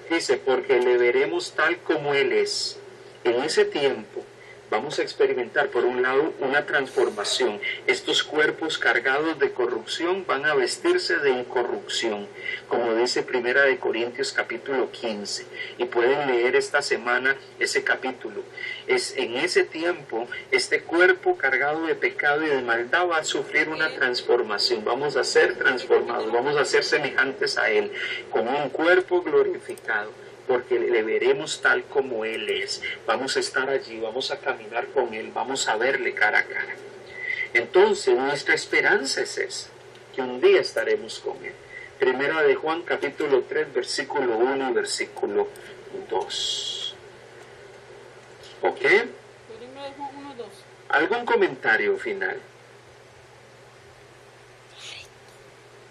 Dice, porque le veremos tal como Él es. En ese tiempo vamos a experimentar, por un lado, una transformación. Estos cuerpos cargados de corrupción van a vestirse de incorrupción, como dice Primera de Corintios capítulo 15. Y pueden leer esta semana ese capítulo. En ese tiempo, este cuerpo cargado de pecado y de maldad va a sufrir una transformación. Vamos a ser transformados, vamos a ser semejantes a Él, con un cuerpo glorificado, porque le veremos tal como Él es. Vamos a estar allí, vamos a caminar con Él, vamos a verle cara a cara. Entonces, nuestra esperanza es esa, que un día estaremos con Él. Primera de Juan, capítulo 3, versículo 1 y versículo 2. ¿Ok?
Primera de Juan 1, 2.
¿Algún comentario final?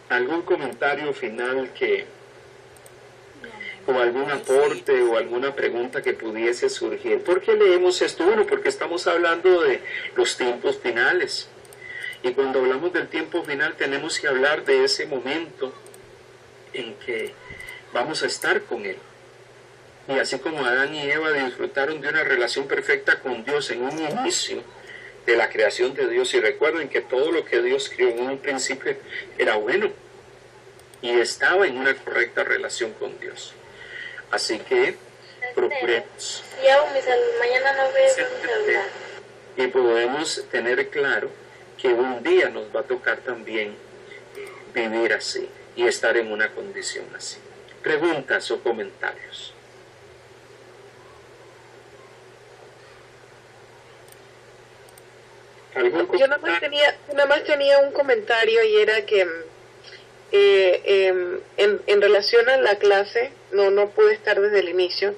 ¿Algún comentario final o algún aporte o alguna pregunta que pudiese surgir? ¿Por qué leemos esto? Bueno, porque estamos hablando de los tiempos finales. Y cuando hablamos del tiempo final tenemos que hablar de ese momento en que vamos a estar con Él. Y así como Adán y Eva disfrutaron de una relación perfecta con Dios en un inicio de la creación de Dios, y recuerden que todo lo que Dios creó en un principio era bueno y estaba en una correcta relación con Dios. Así que procuremos
mañana no veo mi celular.
y podemos tener claro que un día nos va a tocar también vivir así y estar en una condición así. ¿Preguntas o comentarios?
Yo nada más tenía un comentario, y era que en relación a la clase, no pude estar desde el inicio,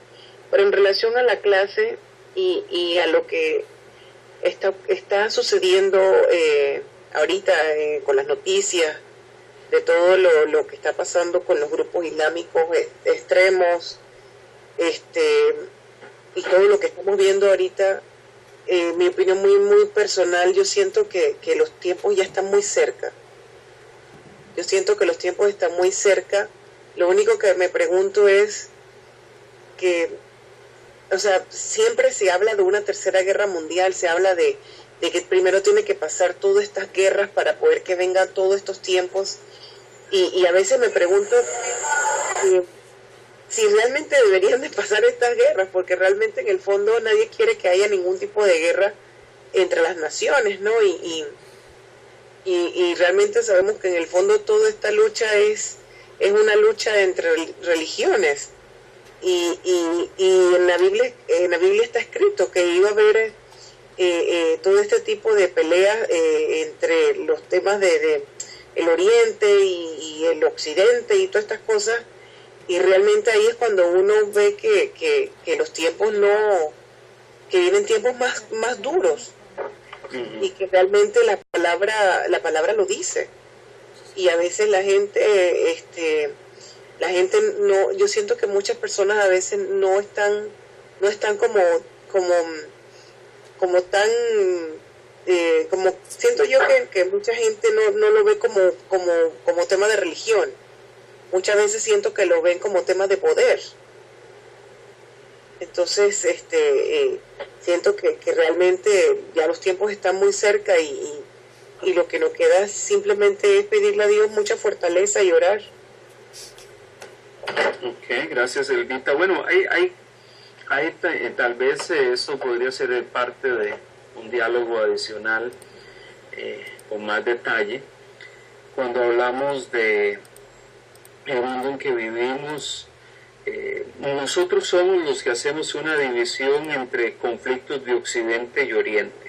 pero en relación a la clase y a lo que está sucediendo ahorita con las noticias de todo lo que está pasando con los grupos islámicos extremos, y todo lo que estamos viendo ahorita, mi opinión muy personal, yo siento que los tiempos ya están muy cerca. Yo siento que los tiempos están muy cerca. Lo único que me pregunto es que, o sea, siempre se habla de una tercera guerra mundial, se habla de que primero tiene que pasar todas estas guerras para poder que vengan todos estos tiempos. Y a veces me pregunto si realmente deberían de pasar estas guerras, porque realmente en el fondo nadie quiere que haya ningún tipo de guerra entre las naciones, ¿no? Y realmente sabemos que en el fondo toda esta lucha es una lucha entre religiones, y en la Biblia está escrito que iba a haber todo este tipo de peleas entre los temas de el Oriente y el Occidente y todas estas cosas, Y realmente ahí es cuando uno ve que los tiempos no, que vienen tiempos más duros, y que realmente la palabra lo dice. Y a veces la gente no, yo siento que muchas personas a veces no están como tan, como siento yo que mucha gente no lo ve como tema de religión. Muchas veces siento que lo ven como tema de poder. Entonces, siento que realmente ya los tiempos están muy cerca, y lo que nos queda simplemente es pedirle a Dios mucha fortaleza y orar.
Ok, gracias, Elvita. Bueno, tal vez eso podría ser parte de un diálogo adicional con más detalle. Cuando hablamos de el mundo en que vivimos, nosotros somos los que hacemos una división entre conflictos de Occidente y Oriente.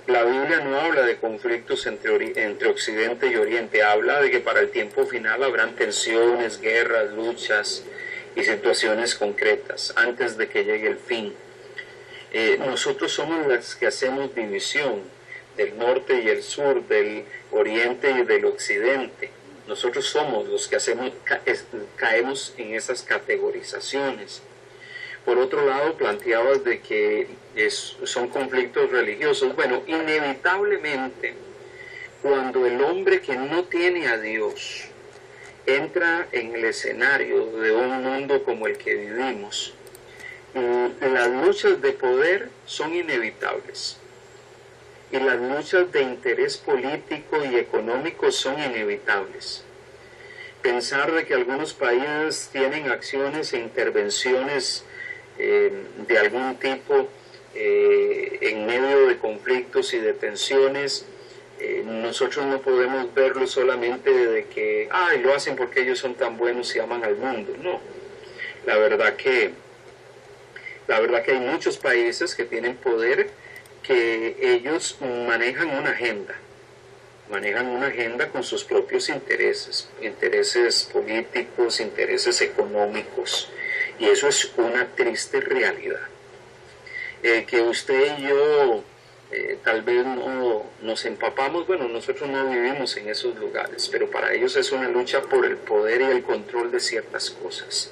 La Biblia no habla de conflictos entre Occidente y Oriente, habla de que para el tiempo final habrán tensiones, guerras, luchas y situaciones concretas antes de que llegue el fin. Nosotros somos los que hacemos división del norte y el sur, del oriente y del occidente. Nosotros somos los que caemos en esas categorizaciones. Por otro lado, planteabas de que son conflictos religiosos. Bueno, inevitablemente, cuando el hombre que no tiene a Dios entra en el escenario de un mundo como el que vivimos, las luchas de poder son inevitables. Y las luchas de interés político y económico son inevitables. Pensar de que algunos países tienen acciones e intervenciones de algún tipo en medio de conflictos y de tensiones, nosotros no podemos verlo solamente de que lo hacen porque ellos son tan buenos y aman al mundo. No, la verdad que hay muchos países que tienen poder, que ellos manejan una agenda con sus propios intereses políticos, intereses económicos, y eso es una triste realidad. Que usted y yo tal vez no nos empapamos, bueno, nosotros no vivimos en esos lugares, pero para ellos es una lucha por el poder y el control de ciertas cosas,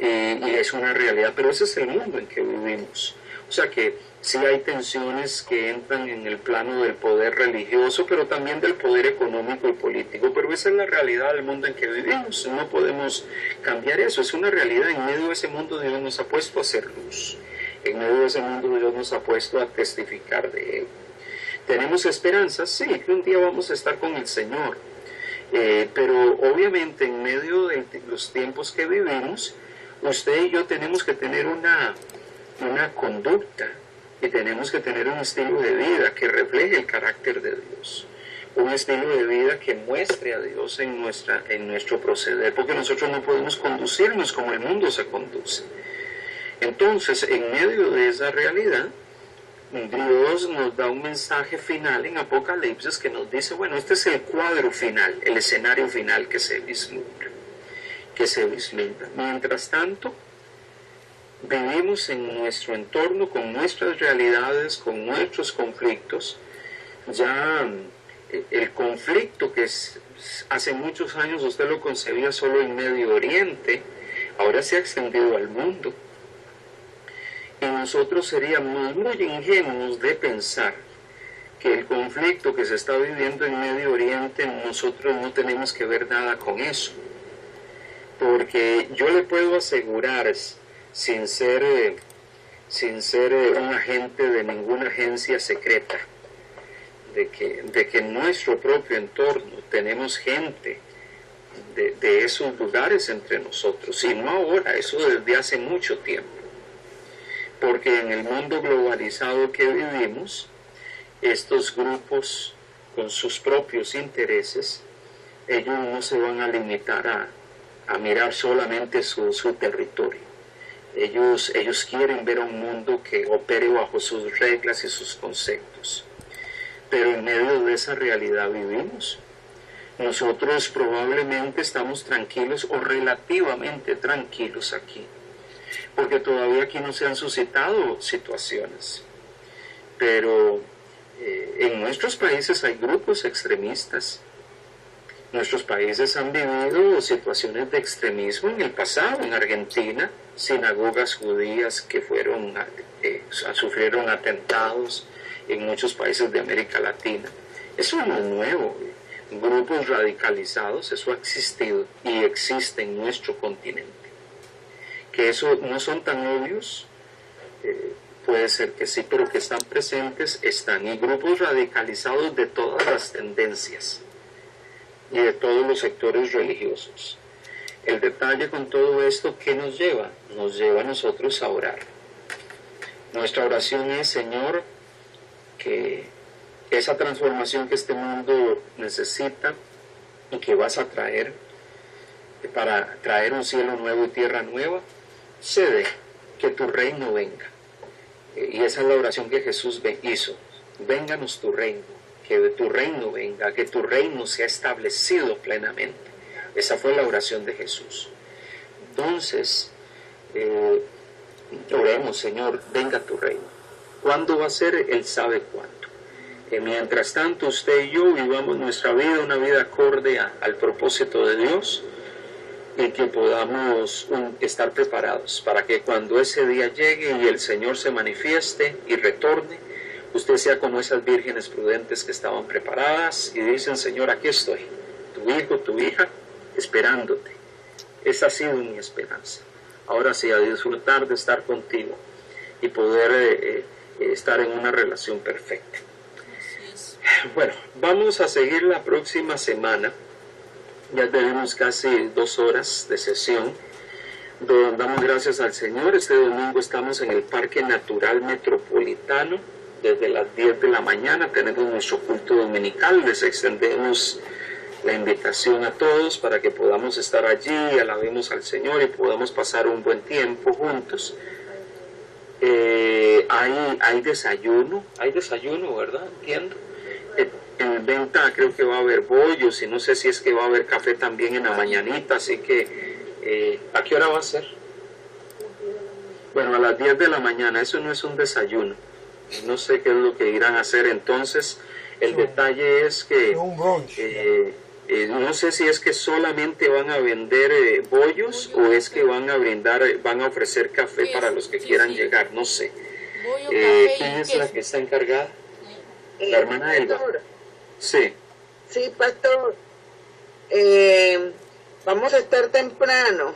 y es una realidad, pero ese es el mundo en que vivimos. O sea que sí hay tensiones que entran en el plano del poder religioso, pero también del poder económico y político. Pero esa es la realidad del mundo en que vivimos. No podemos cambiar eso. Es una realidad. En medio de ese mundo Dios nos ha puesto a hacer luz. En medio de ese mundo Dios nos ha puesto a testificar de Él. ¿Tenemos esperanza? Sí, que un día vamos a estar con el Señor. Pero obviamente en medio de los tiempos que vivimos, usted y yo tenemos que tener una conducta, y tenemos que tener un estilo de vida que refleje el carácter de Dios, un estilo de vida que muestre a Dios en nuestro proceder, porque nosotros no podemos conducirnos como el mundo se conduce. Entonces, en medio de esa realidad, Dios nos da un mensaje final en Apocalipsis que nos dice, bueno, este es el cuadro final, el escenario final que se vislumbra. Mientras tanto, vivimos en nuestro entorno, con nuestras realidades, con nuestros conflictos. Ya el conflicto que hace muchos años usted lo concebía solo en Medio Oriente, ahora se ha extendido al mundo. Y nosotros seríamos muy ingenuos de pensar que el conflicto que se está viviendo en Medio Oriente, nosotros no tenemos que ver nada con eso. Porque yo le puedo asegurar, sin ser un agente de ninguna agencia secreta, de que en nuestro propio entorno tenemos gente de esos lugares entre nosotros, y no ahora, eso desde hace mucho tiempo, porque en el mundo globalizado que vivimos, estos grupos con sus propios intereses, ellos no se van a limitar a mirar solamente su territorio. Ellos quieren ver un mundo que opere bajo sus reglas y sus conceptos. Pero en medio de esa realidad vivimos. Nosotros probablemente estamos tranquilos o relativamente tranquilos aquí, porque todavía aquí no se han suscitado situaciones. Pero en nuestros países hay grupos extremistas. Nuestros países han vivido situaciones de extremismo en el pasado. En Argentina, sinagogas judías que sufrieron atentados en muchos países de América Latina. Eso no es nuevo. Grupos radicalizados, eso ha existido y existe en nuestro continente. Que eso no son tan obvios, puede ser que sí, pero que están presentes, están. Y grupos radicalizados de todas las tendencias y de todos los sectores religiosos. El detalle con todo esto, ¿qué nos lleva? Nos lleva a nosotros a orar. Nuestra oración es, Señor, que esa transformación que este mundo necesita y que vas a traer para traer un cielo nuevo y tierra nueva, se dé, que tu reino venga. Y esa es la oración que Jesús hizo. Vénganos tu reino, que de tu reino venga, que tu reino sea establecido plenamente. Esa fue la oración de Jesús. Entonces, oremos, Señor, venga tu reino. ¿Cuándo va a ser? Él sabe cuándo. Mientras tanto, usted y yo vivamos nuestra vida, una vida acorde al propósito de Dios, y que podamos estar preparados para que cuando ese día llegue y el Señor se manifieste y retorne, usted sea como esas vírgenes prudentes que estaban preparadas y dicen, Señor, aquí estoy, tu hijo, tu hija, esperándote. Esa ha sido mi esperanza. Ahora sí, a disfrutar de estar contigo y poder estar en una relación perfecta. Bueno, vamos a seguir la próxima semana. Ya tenemos casi 2 horas de sesión. Damos gracias al Señor. Este domingo estamos en el Parque Natural Metropolitano. Desde las 10 de la mañana tenemos nuestro culto dominical. Les extendemos la invitación a todos para que podamos estar allí, alabemos al Señor y podamos pasar un buen tiempo juntos. Hay desayuno, ¿verdad? Entiendo. En venta creo que va a haber bollos y no sé si es que va a haber café también en la mañanita, así que ¿a qué hora va a ser? Bueno, a las 10 de la mañana, eso no es un desayuno, no sé qué es lo que irán a hacer. Entonces el detalle es que no sé si es que solamente van a vender bollos o es que van a ofrecer café para los que quieran llegar, no sé.
Bollo, café
¿Quién
y
es
queso.
la que está encargada? La hermana Elba. Sí.
Sí, pastor. Vamos a estar temprano.